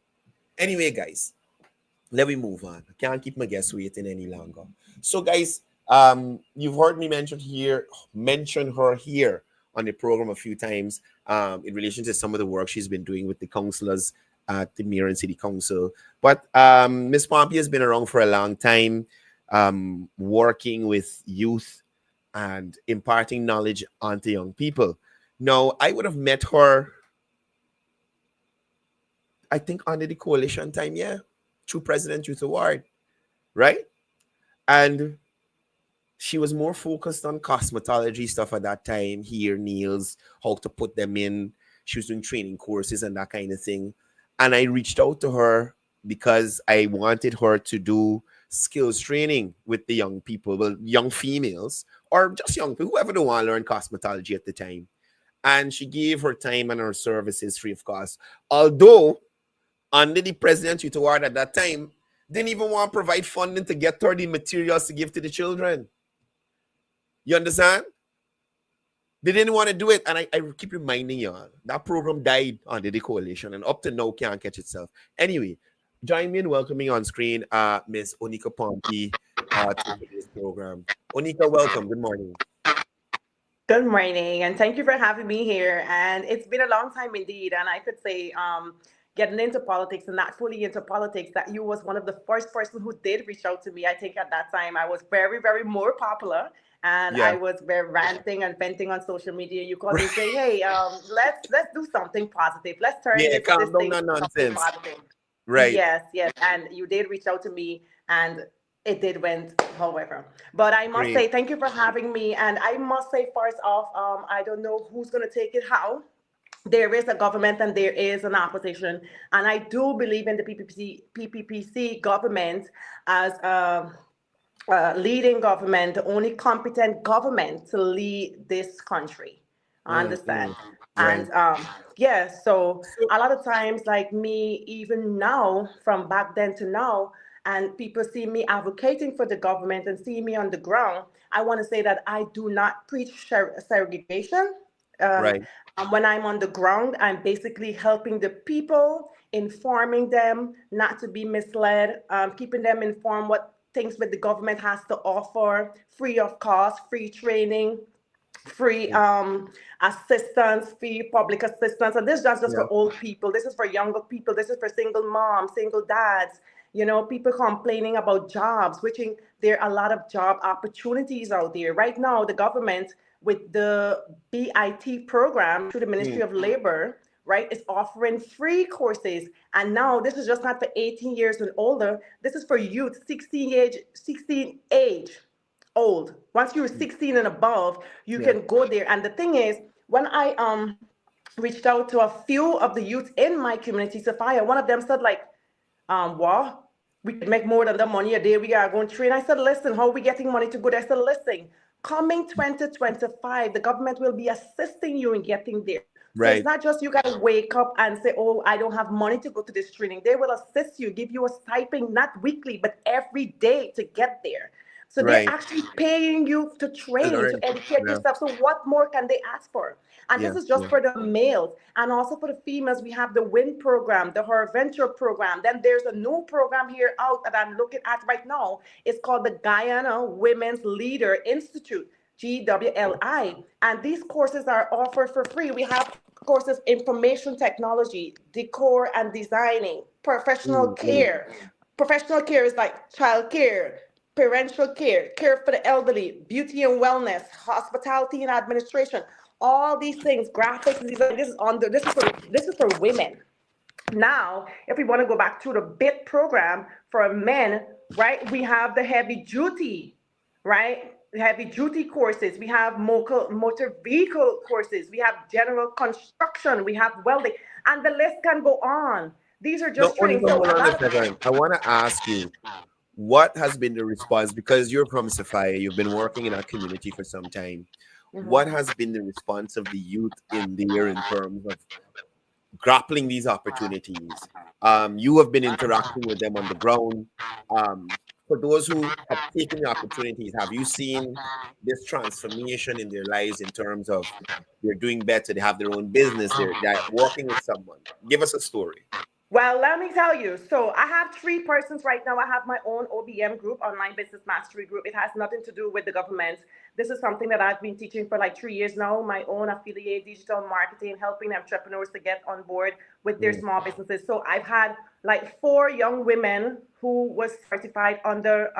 Anyway, guys, let me move on. I can't keep my guests waiting any longer. So, guys, you've heard me mention her here on the program a few times in relation to some of the work she's been doing with the councillors at the Mayor and City Council. But Ms. Pompey has been around for a long time, working with youth and imparting knowledge onto young people. Now, I would have met her, I think, under the coalition time, through President Youth Award, right? And she was more focused on cosmetology stuff at that time, hair, nails, how to put them in, she was doing training courses and that kind of thing. And I reached out to her because I wanted her to do skills training with the young people, well, young females, or just young people, whoever they want to learn cosmetology at the time. And she gave her time and her services free of cost. Although, under the President Youth Award at that time, didn't even want to provide funding to get her the materials to give to the children. You understand? They didn't want to do it. And I keep reminding y'all, that program died under the coalition and up to now can't catch itself. Anyway, join me in welcoming on screen Miss Onika Pompey to this program. Onika, welcome. Good morning. Good morning, and thank you for having me here. And it's been a long time indeed. And I could say, getting into politics and not fully into politics, that you was one of the first person who did reach out to me. I think at that time I was very, very more popular. And I was very ranting and venting on social media. You called me and say, "Hey, let's do something positive. Let's turn this thing into something positive." Right. Yes, yes. And you did reach out to me, and it did went, however. But I must say thank you for having me. And I must say first off, I don't know who's going to take it how. There is a government and there is an opposition. And I do believe in the PPPC government as leading government, the only competent government to lead this country. I understand. And so a lot of times, like me, even now, from back then to now, and people see me advocating for the government and see me on the ground, I want to say that I do not preach segregation. When I'm on the ground, I'm basically helping the people, informing them not to be misled, keeping them informed what things that the government has to offer, free of cost, free training, free assistance, free public assistance. And this is not just for old people. This is for younger people. This is for single moms, single dads. You know, people complaining about jobs, which there are a lot of job opportunities out there. Right now, the government with the BIT program through the Ministry of Labor, right, is offering free courses. And now this is just not for 18 years and older. This is for youth, 16 age old. Once you're 16 and above, you can go there. And the thing is, when I reached out to a few of the youth in my community, Sophia, one of them said, like, what? We could make more than the money a day we are going to train. I said, listen, how are we getting money to go there? I said, listen, coming 2025, the government will be assisting you in getting there. So it's not just you got to wake up and say, oh, I don't have money to go to this training. They will assist you, give you a stipend, not weekly, but every day to get there. So they're actually paying you to train, to educate yourself. So what more can they ask for? And this is just for the males. And also for the females, we have the WIN program, the Her Venture program. Then there's a new program here out that I'm looking at right now. It's called the Guyana Women's Leader Institute, GWLI. And these courses are offered for free. We have courses, information technology, decor and designing, professional care. Professional care is like child care, parental care, care for the elderly, beauty and wellness, hospitality and administration. All these things, graphics, design. This is for women. Now, if we want to go back to the BIT program for men, right? We have the heavy duty, right? Heavy duty courses. We have motor vehicle courses. We have general construction. We have welding, and the list can go on. These are just trainings. I want to ask you, what has been the response? Because you're from Sophia, you've been working in our community for some time. What has been the response of the youth in there in terms of grappling these opportunities? You have been interacting with them on the ground. For those who have taken the opportunities, have you seen this transformation in their lives in terms of they're doing better, they have their own business, they're working with someone? Give us a story. Well, let me tell you. So I have 3 persons right now. I have my own OBM group, Online Business Mastery Group. It has nothing to do with the government. This is something that I've been teaching for like 3 years now. My own affiliate digital marketing, helping entrepreneurs to get on board with their small businesses. So I've had like 4 young women who was certified under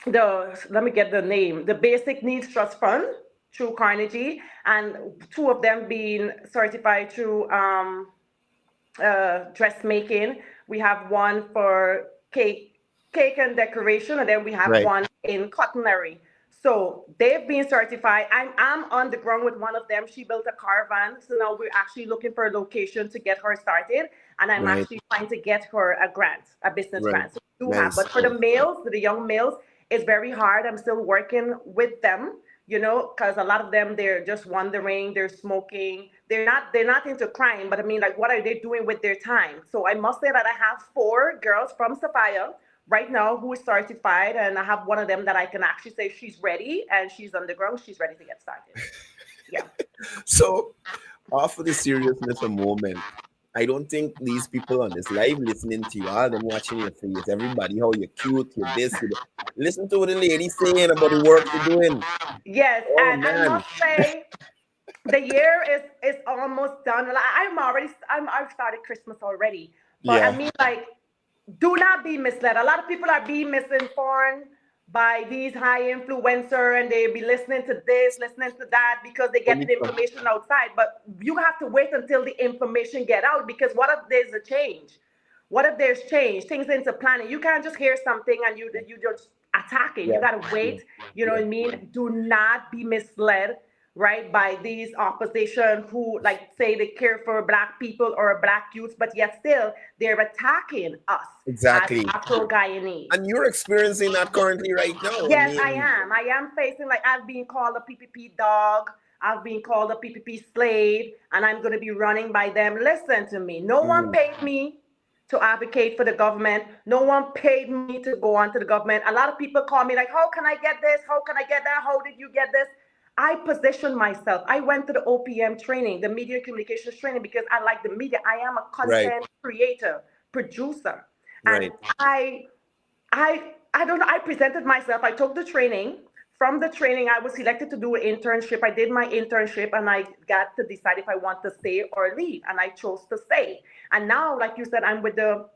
let me get the name, the Basic Needs Trust Fund through Carnegie, and 2 of them being certified through dressmaking. We have one for cake and decoration, and then we have one in cottonary. So they've been certified. I'm on the ground with one of them. She built a caravan. So now we're actually looking for a location to get her started. And I'm Right. actually trying to get her a grant, a business Right. grant. So we do have, Nice. but for the males, the young males, it's very hard. I'm still working with them, because a lot of them, they're just wandering, they're smoking. They're not into crime, but I mean, like, what are they doing with their time? So I must say that I have 4 girls from Sophia right now who is certified, and I have one of them that I can actually say she's ready and she's on the ground, she's ready to get started. Yeah. So, off of the seriousness a moment, I don't think these people on this live listening to you, all them watching your face, everybody, how you're cute, you're this, you're that. Listen to what the lady's saying about the work you're doing. Yes, Oh and I man. must say the year is almost done. Like, I've started Christmas already, but I Yeah. mean, like, do not be misled. A lot of people are being misinformed by these high influencer, and they be listening to this, listening to that, because they get the information outside. But you have to wait until the information get out, because what if there's a change? What if there's change? Things into planning. You can't just hear something and you just attack it. Yeah. You gotta wait. You know what I mean? Do not be misled, right, by these opposition who, like, say they care for black people or black youth, but yet still they're attacking us Exactly. as Afro-Guyanese. And you're experiencing that currently right now. Yes, I I mean, am. I am facing, like, I've been called a PPP dog. I've been called a PPP slave, and I'm going to be running by them. Listen to me. No one paid me to advocate for the government. No one paid me to go on to the government. A lot of people call me like, how can I get this? How can I get that? How did you get this? I positioned myself. I went to the OPM training, the media communications training, because I like the media. I am a content creator, producer. Right. And I don't know. I presented myself. I took the training. From the training, I was selected to do an internship. I did my internship, and I got to decide if I want to stay or leave. And I chose to stay. And now, like you said, I'm with the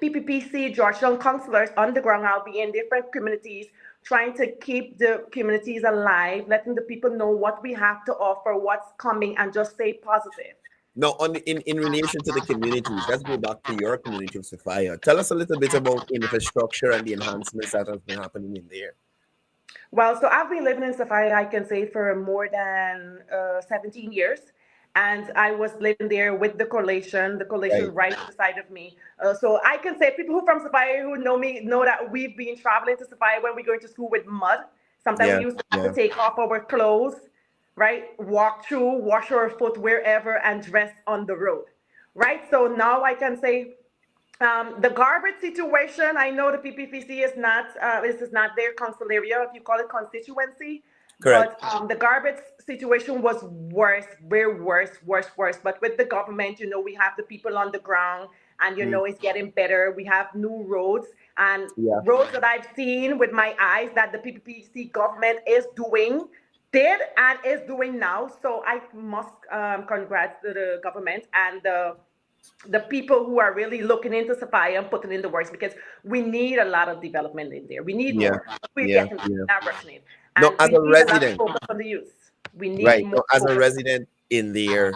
PPPC, Georgetown counselors on the ground. I'll be in different communities, trying to keep the communities alive, letting the people know what we have to offer, what's coming, and just stay positive. Now, in relation to the communities, let's go back to your community of Sophia. Tell us a little bit about infrastructure and the enhancements that have been happening in there. Well, so I've been living in Sophia, I can say, for more than 17 years. And I was living there with the coalition right beside of me. So I can say people who from Sophia who know me know that we've been traveling to Sophia when we're going to school with mud. Sometimes we used to have to take off our clothes, right? Walk through, wash our foot wherever, and dress on the road, right? So now I can say the garbage situation, I know the PPPC is not, this is not their council area, if you call it constituency. Correct. But the garbage situation was worse, very worse. But with the government, we have the people on the ground, and it's getting better. We have new roads, and roads that I've seen with my eyes that the PPPC government is did and is doing now. So I must congrats to the government and the people who are really looking into Sophia and putting in the works, because we need a lot of development in there. We need more. We're getting not rushing it. And no, as a resident, focus on the youth. We need more. No, as a resident in there,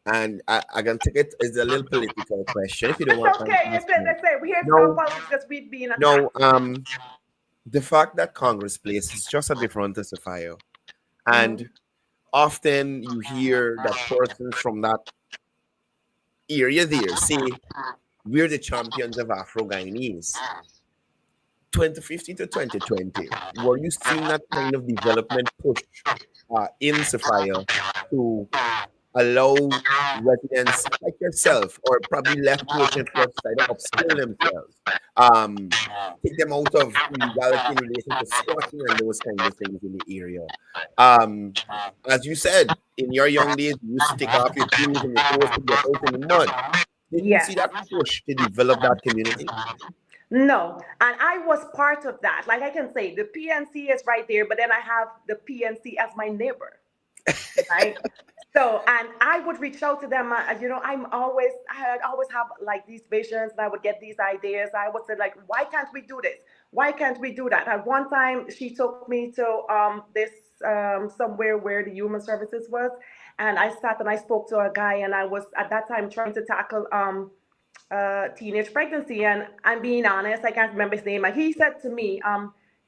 and I can take it as a little political question. If you don't want to let's say we hear some politics because we've been attacked. No, the fact that Congress Place is just at the front of Sophia, and often you hear that persons from that area there say, we're the champions of Afro-Guyanese. 2015 to 2020, were you seeing that kind of development push in Sophia to allow residents like yourself, or probably left working first side, upskill themselves, take them out of illegality in relation to squatting and those kinds of things in the area? As you said, in your young days, you used to take off your shoes and your clothes to get out in the mud. Did you see that push to develop that community? No, and I was part of that. Like, I can say the PNC is right there, but then I have the PNC as my neighbor, right? So, and I would reach out to them. I always have like these visions, and I would get these ideas. I would say, like, why can't we do this? Why can't we do that? At one time, she took me to this somewhere where the human services was, and I sat and I spoke to a guy, and I was at that time trying to tackle teenage pregnancy, and I'm being honest, I can't remember his name. And he said to me,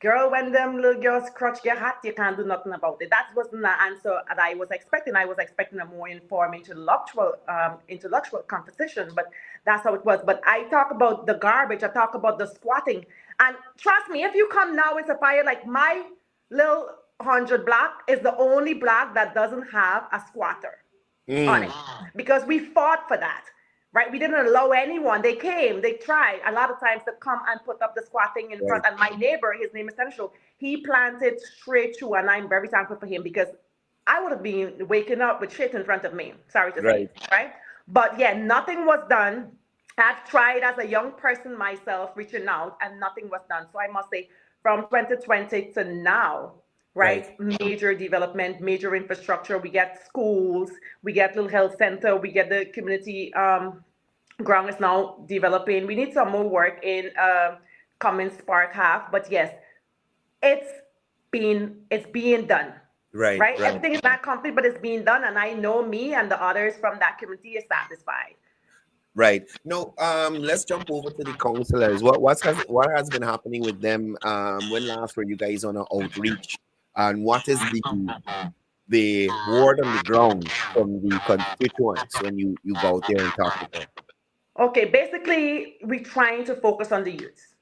girl, when them little girls crutch get hot, you can't do nothing about it. That wasn't the answer that I was expecting. I was expecting a more informed, intellectual conversation, but that's how it was. But I talk about the garbage. I talk about the squatting. And trust me, if you come now with a fire, like my little 100 block is the only block that doesn't have a squatter on it, because we fought for that. Right, we didn't allow anyone. They came, they tried a lot of times to come and put up the squatting in front. And my neighbor, his name is Central, he planted straight through, and I'm very thankful for him, because I would have been waking up with shit in front of me. Sorry to say, right? But yeah, nothing was done. I've tried as a young person myself reaching out, and nothing was done. So I must say, from 2020 to now, right? Major development, major infrastructure. We get schools, we get little health center, we get the community ground is now developing. We need some more work in Cummins Park half, but yes, it's being done. Right. Everything is not complete, but it's being done, and I know me and the others from that community is satisfied. Right. No, let's jump over to the counselors. What has been happening with them? When last were you guys on an outreach? And what is the word on the ground from the constituents when you go out there and talk to them? Okay, basically, we're trying to focus on the youth,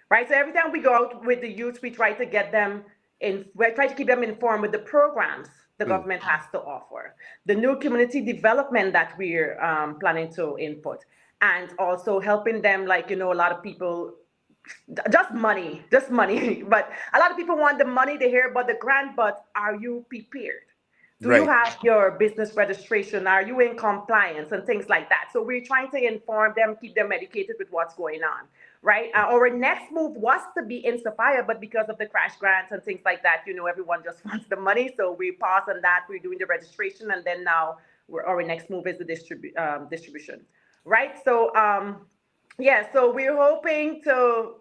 right? So every time we go out with the youth, we try to get them we try to keep them informed with the programs the government has to offer, the new community development that we're planning to input, and also helping them, like, a lot of people, just money, but a lot of people want the money, they hear about the grant, but are you prepared? Do you have your business registration? Are you in compliance and things like that? So we're trying to inform them, keep them educated with what's going on, right? Our next move was to be in Sophia, but because of the crash grants and things like that, everyone just wants the money. So we pause on that. We're doing the registration, and then now our next move is the distribution, right? So so we're hoping to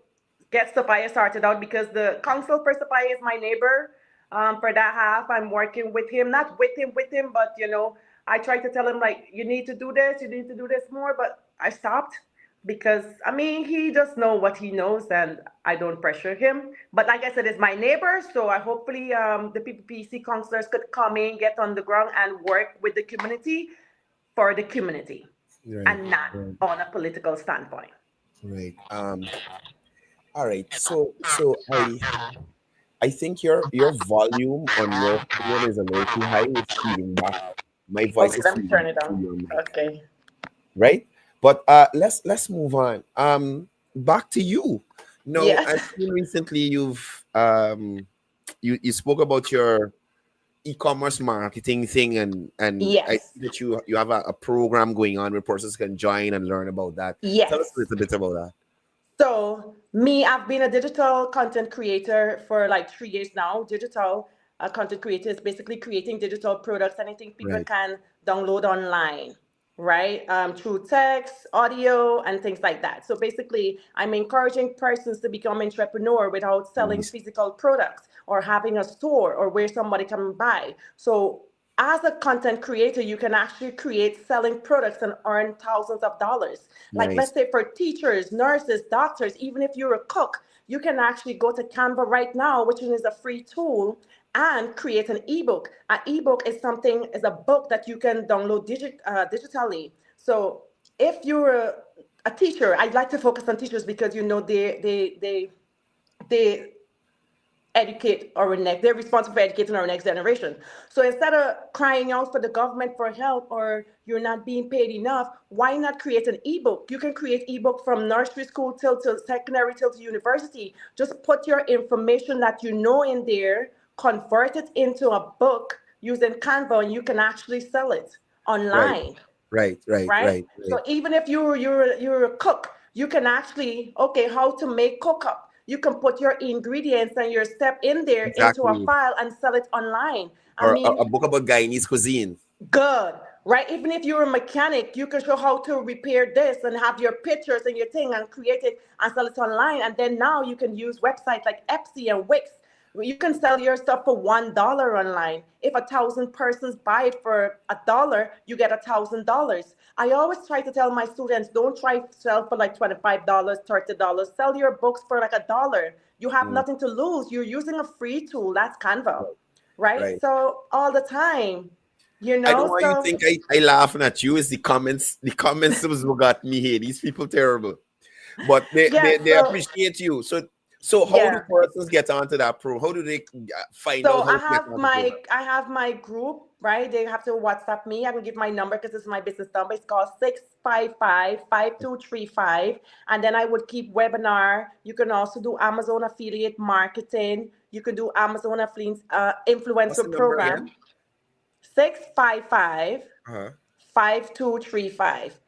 get Sophia started out, because the council for Sophia is my neighbor. For that half, I'm working with him, not with him, but I try to tell him, like, you need to do this more, but I stopped, because he just knows what he knows, and I don't pressure him. But like I said, it's my neighbor, so I hopefully the PPPC counselors could come in, get on the ground, and work with the community for the community, and not on a political standpoint. Right. All right. So I think your volume on your phone is a little too high. It's feeding back. My voice is let me turn it down. Okay. Right. But let's move on. Back to you. No, I've seen recently you've you spoke about your e-commerce marketing thing, and I see that you have a program going on where persons can join and learn about that. Yes. Tell us a little bit about that. So I've been a digital content creator for like 3 years now. Digital content creator is basically creating digital products, anything people can download online, right? Through text, audio, and things like that. So basically, I'm encouraging persons to become entrepreneur without selling physical products or having a store or where somebody can buy. So as a content creator, you can actually create selling products and earn thousands of dollars. Like, let's say for teachers, nurses, doctors, even if you're a cook, you can actually go to Canva right now, which is a free tool, and create an ebook. An ebook is a book that you can download digitally. So if you're a teacher, I'd like to focus on teachers, because they educate they're responsible for educating our next generation. So instead of crying out for the government for help, or you're not being paid enough, why not create an ebook? You can create ebook from nursery school till secondary, till to university. Just put your information that in there, convert it into a book using Canva, and you can actually sell it online. Right. So even if you're a cook, you can actually, how to make cook-up. You can put your ingredients and your step in there into a file and sell it online. A book about Guyanese cuisine. Good, right? Even if you're a mechanic, you can show how to repair this and have your pictures and your thing and create it and sell it online. And then now you can use websites like Etsy and Wix. You can sell your stuff for $1 online. If 1,000 persons buy it for $1, you get $1,000. I always try to tell my students, don't try to sell for like $25, $30. Sell your books for like $1. You have nothing to lose. You're using a free tool. That's Canva, right? So all the time, you I know know, why you so think I laughing at you is the comments. The comments was what got me here. These people terrible. But yeah, they so appreciate you. So how do yeah. persons get onto that pro? How do they find out So how to get on the program? I have my group, right? They have to WhatsApp me. I can give my number because this is my business number. It's called 655-5235. And then I would keep webinar. You can also do Amazon affiliate marketing. You can do Amazon What's the influencer number again? program. 655 Uh-huh. 5235.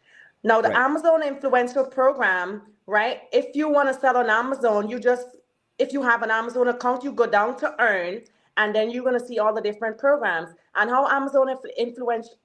Now, the Right. Amazon influencer program, right? If you want to sell on Amazon, if you have an Amazon account, you go down to earn, and then you're going to see all the different programs and how Amazon influence,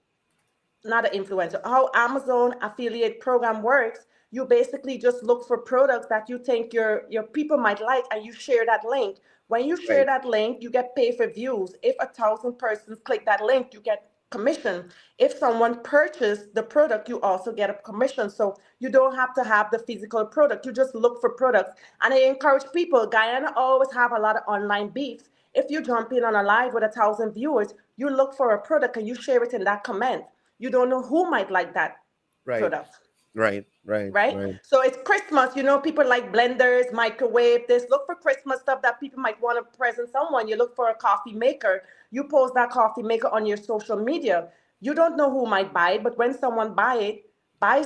not an influencer, how Amazon affiliate program works. You basically just look for products that you think your people might like, and you share that link. When you share Right. that link, you get paid for views. If 1,000 persons click that link, you get commission. If someone purchased the product, you also get a commission. So you don't have to have the physical product. You just look for products. And I encourage people, Guyana always have a lot of online beefs. If you jump in on a live with 1,000 viewers, you look for a product and you share it in that comment. You don't know who might like that Right. product, Right. right? So it's Christmas, people like blenders, microwave this. Look for Christmas stuff that people might want to present someone. You look for a coffee maker. You post that coffee maker on your social media. You don't know who might buy it, but when someone buys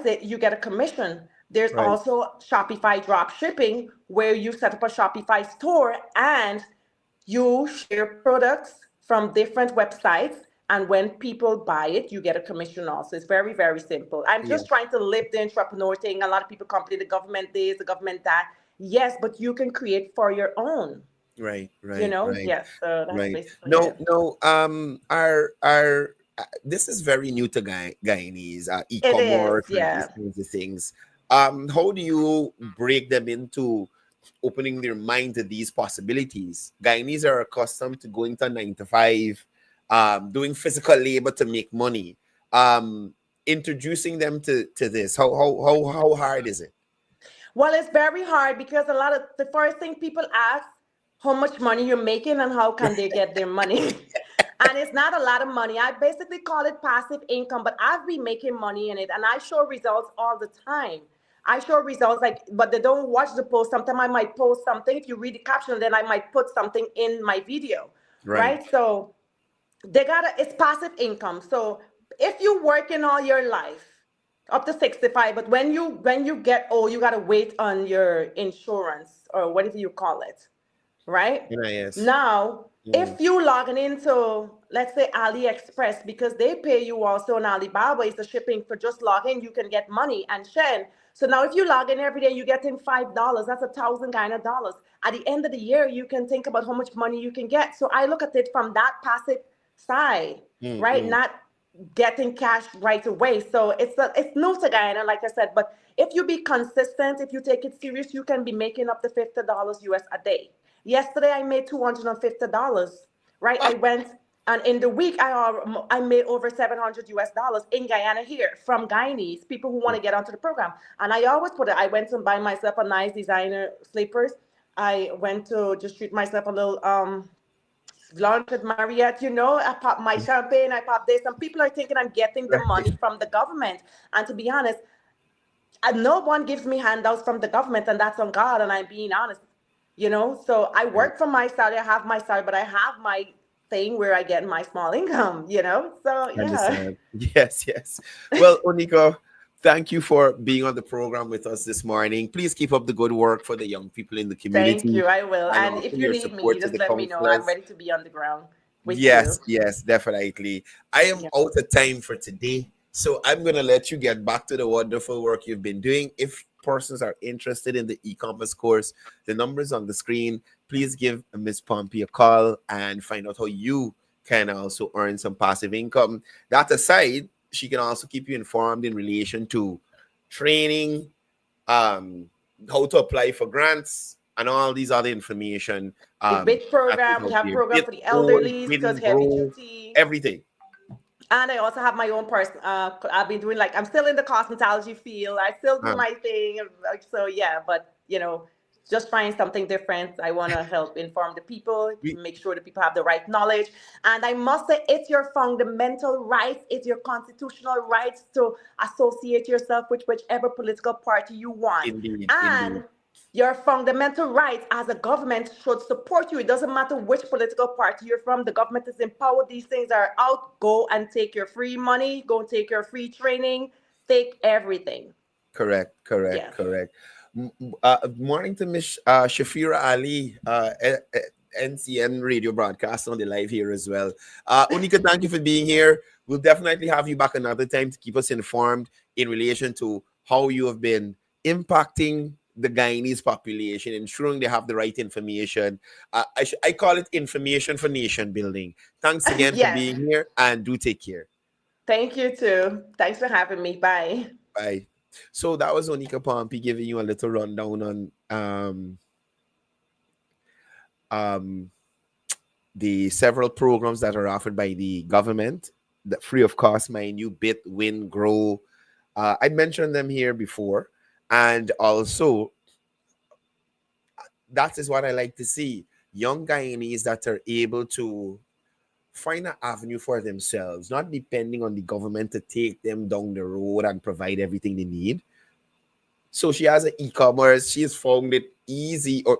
it, you get a commission. There's Right. also Shopify drop shipping, where you set up a Shopify store and you share products from different websites, and when people buy it, you get a commission also. It's very, very simple. I'm Yeah. just trying to live the entrepreneur thing. A lot of people complain the government this, the government that. Yes, but you can create for your own. Right. Yes. So that's Right. basically No, it. no. Our this is very new to Guyanese, It is, e-commerce and these yeah. kinds of things. How do you break them into opening their mind to these possibilities? Guyanese are accustomed to going to 9 to 5, doing physical labor to make money. Introducing them to this. How hard is it? Well, it's very hard because a lot of the first thing people ask, how much money you're making and how can they get their money. And it's not a lot of money. I basically call it passive income, but I've been making money in it and I show results all the time. I show results but they don't watch the post. Sometimes I might post something. If you read the caption, then I might put something in my video, Right. right? So it's passive income. So if you work in all your life up to 65, but when you get old, you gotta wait on your insurance or whatever you call it, right? Yes. Now, if you logging into, let's say, AliExpress, because they pay you also on Alibaba, is the shipping for just login, you can get money and share. So now if you log in every day, you get in $5, that's 1,000 Guyana dollars. At the end of the year, you can think about how much money you can get. So I look at it from that passive side, right? Not getting cash right away. So it's new to Guyana, like I said, but if you be consistent, if you take it serious, you can be making up to $50 US a day. Yesterday, I made $250, right? I went, and in the week, I made over $700 US in Guyana here from Guyanese, people who want to get onto the program. And I always put it, I went to buy myself a nice designer slippers. I went to just treat myself a little lunch at Marriott, I pop my champagne, I pop this. Some people are thinking I'm getting the money from the government. And to be honest, no one gives me handouts from the government, and that's on God, and I'm being honest. So I work for my salary, I have my salary, but I have my thing where I get my small income, so yeah. Understand. Yes. Well, Onika, thank you for being on the program with us this morning. Please keep up the good work for the young people in the community. Thank you, I will. And also if you your need support me, to just the let me know. I'm counselors. ready to be on the ground with you. Yes, definitely. I am out of time for today, so I'm going to let you get back to the wonderful work you've been doing. If persons are interested in the e-commerce course, the numbers on the screen, please give Miss Pompey a call and find out how you can also earn some passive income. That aside, she can also keep you informed in relation to training, how to apply for grants, and all these other information. The BIT program, we have program for the elderly because heavy duty. Everything. And I also have my own person. I've been doing I'm still in the cosmetology field. I still do my thing. So yeah, but just trying something different. I want to help inform the people, make sure the people have the right knowledge. And I must say, it's your fundamental rights, it's your constitutional rights to associate yourself with whichever political party you want. Indeed, And your fundamental rights as a government should support you. It doesn't matter which political party you're from. The government is empowered. These things are out. Go and take your free money. Go and take your free training. Take everything. Correct. Yes. Morning to Miss Shafira Ali, NCN radio broadcast on the live here as well. Unika, thank you for being here. We'll definitely have you back another time to keep us informed in relation to how you have been impacting the Guyanese population, ensuring they have the right information. I call it information for nation building. Thanks again for being here, and do take care. Thank you too. Thanks for having me. Bye. Bye. So that was Onika Pompey giving you a little rundown on the several programs that are offered by the government, that free of cost, mind you, Bit, Win, Grow. I mentioned them here before. And also, that is what I like to see. Young Guyanese that are able to find an avenue for themselves, not depending on the government to take them down the road and provide everything they need. So she has an e-commerce. She has found it easy, or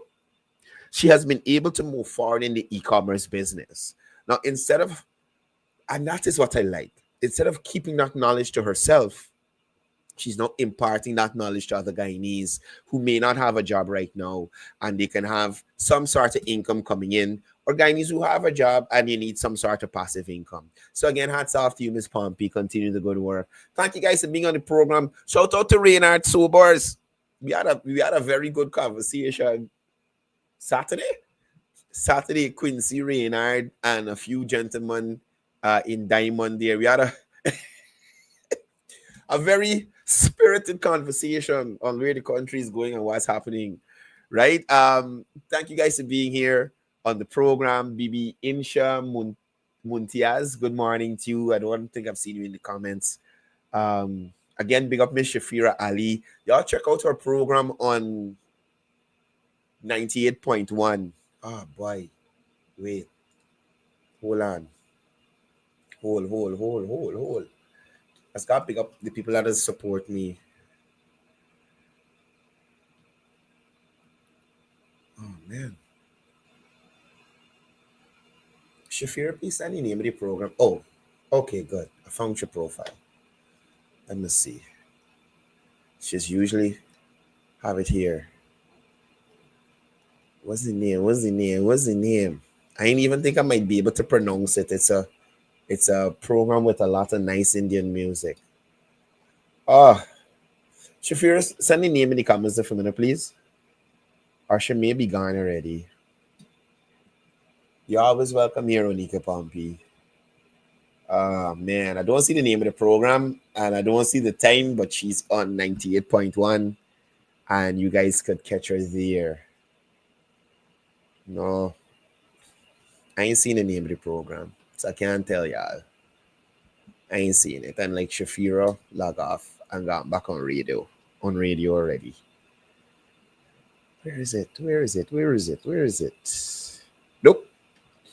she has been able to move forward in the e-commerce business. Now, and that is what I like. Instead of keeping that knowledge to herself, she's now imparting that knowledge to other Guyanese who may not have a job right now, and they can have some sort of income coming in, or Guyanese who have a job and you need some sort of passive income. So again, hats off to you, Ms. Pompey. Continue the good work. Thank you guys for being on the program. Shout out to Reynard Sobers. We had a very good conversation Saturday, Quincy, Reynard, and a few gentlemen in Diamond there. We had a very spirited conversation on where the country is going and what's happening, right? Thank you guys for being here on the program. Bibi Insha Muntiaz, good morning to you. I don't think I've seen you in the comments. Again, big up Miss Shafira Ali. Y'all check out our program on 98.1. Oh boy, wait, hold on, hold. I just gotta pick up the people that support me. Oh man, Shafira, please send the name of the program. Oh, okay, good. I found your profile. Let me see. She's usually have it here. What's the name? I ain't even think I might be able to pronounce it. It's a program with a lot of nice Indian music. Shafira, send the name in the comments there for a minute, please. Or she may be gone already. You're always welcome here, Onika Pompey. Man, I don't see the name of the program and I don't see the time, but she's on 98.1 and you guys could catch her there. No, I ain't seen the name of the program, so I can't tell y'all. I ain't seen it. And like Shafira, log off and got back on radio already. Where is it?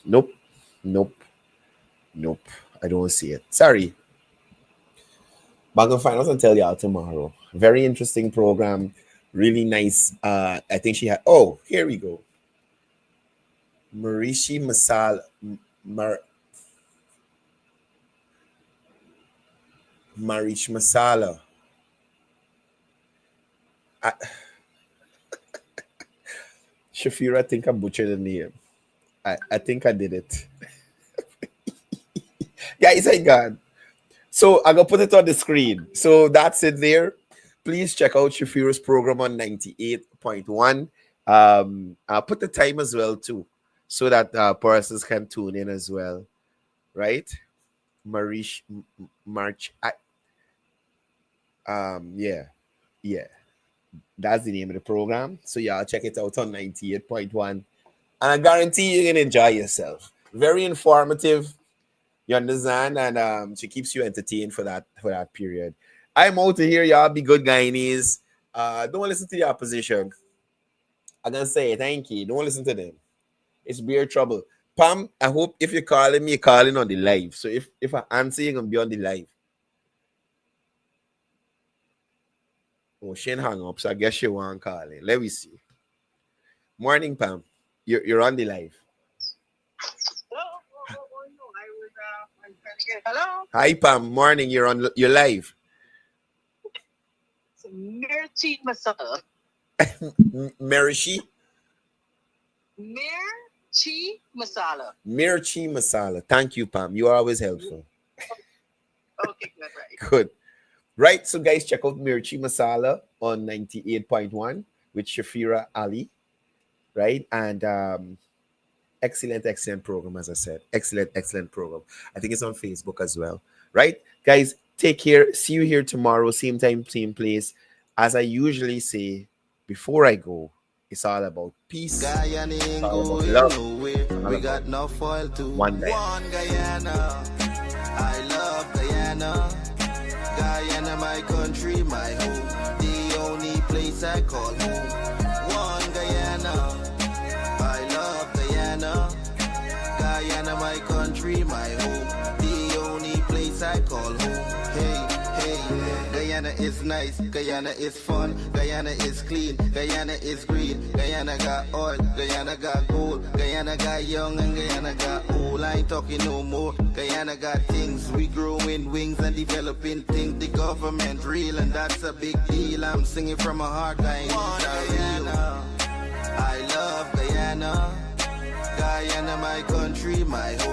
Nope. I don't see it. Sorry. But I'm gonna find out and tell y'all tomorrow. Very interesting program. Really nice. I think she had. Oh, here we go. Marish Masala. Shafira, I think I butchered the name. I think I did it. Guys, I got. So I'm gonna put it on the screen. So that's it there. Please check out Shafira's program on 98.1. I'll put the time as well too, so that persons can tune in as well, right? Marish March. Yeah. That's the name of the program. So y'all check it out on 98.1. And I guarantee you're gonna enjoy yourself. Very informative. You understand? And she keeps you entertained for that period. I'm out of here, y'all. Be good, Guyanese. Don't listen to the opposition. I'm gonna say thank you. Don't listen to them. It's beer trouble. Pam, I hope if you're calling me, you're calling on the live. So if I answer, you're gonna be on the live. Oh, Shane hung up, so I guess you want calling. Let me see. Morning, Pam. You're on the live. Hello. Hi, Pam. Morning. You're live. Mirchi masala. Mirchi? Mirchi masala. Mirchi masala. Thank you, Pam. You are always helpful. Okay, good, right. Good. Right, so guys, check out Mirchi Masala on 98.1 with Shafira Ali. Right? And excellent program, as I said. Excellent program. I think it's on Facebook as well. Right? Guys, take care. See you here tomorrow. Same time, same place. As I usually say, before I go, it's all about peace. Guyana it's ain't all going about love. nowhere. We got no foil to one day. One Guyana. I love Guyana. Guyana, my country, my home. The only place I call home. One Guyana. I love Guyana. Guyana, my country, my home. The only place I call home. Hey. Guyana is nice, Guyana is fun, Guyana is clean, Guyana is green, Guyana got oil, Guyana got gold, Guyana got young and Guyana got old. I ain't talking no more. Guyana got things, we growing wings and developing things. The government real and that's a big deal. I'm singing from my heart, Guyana. I love Guyana. Guyana, my country, my home.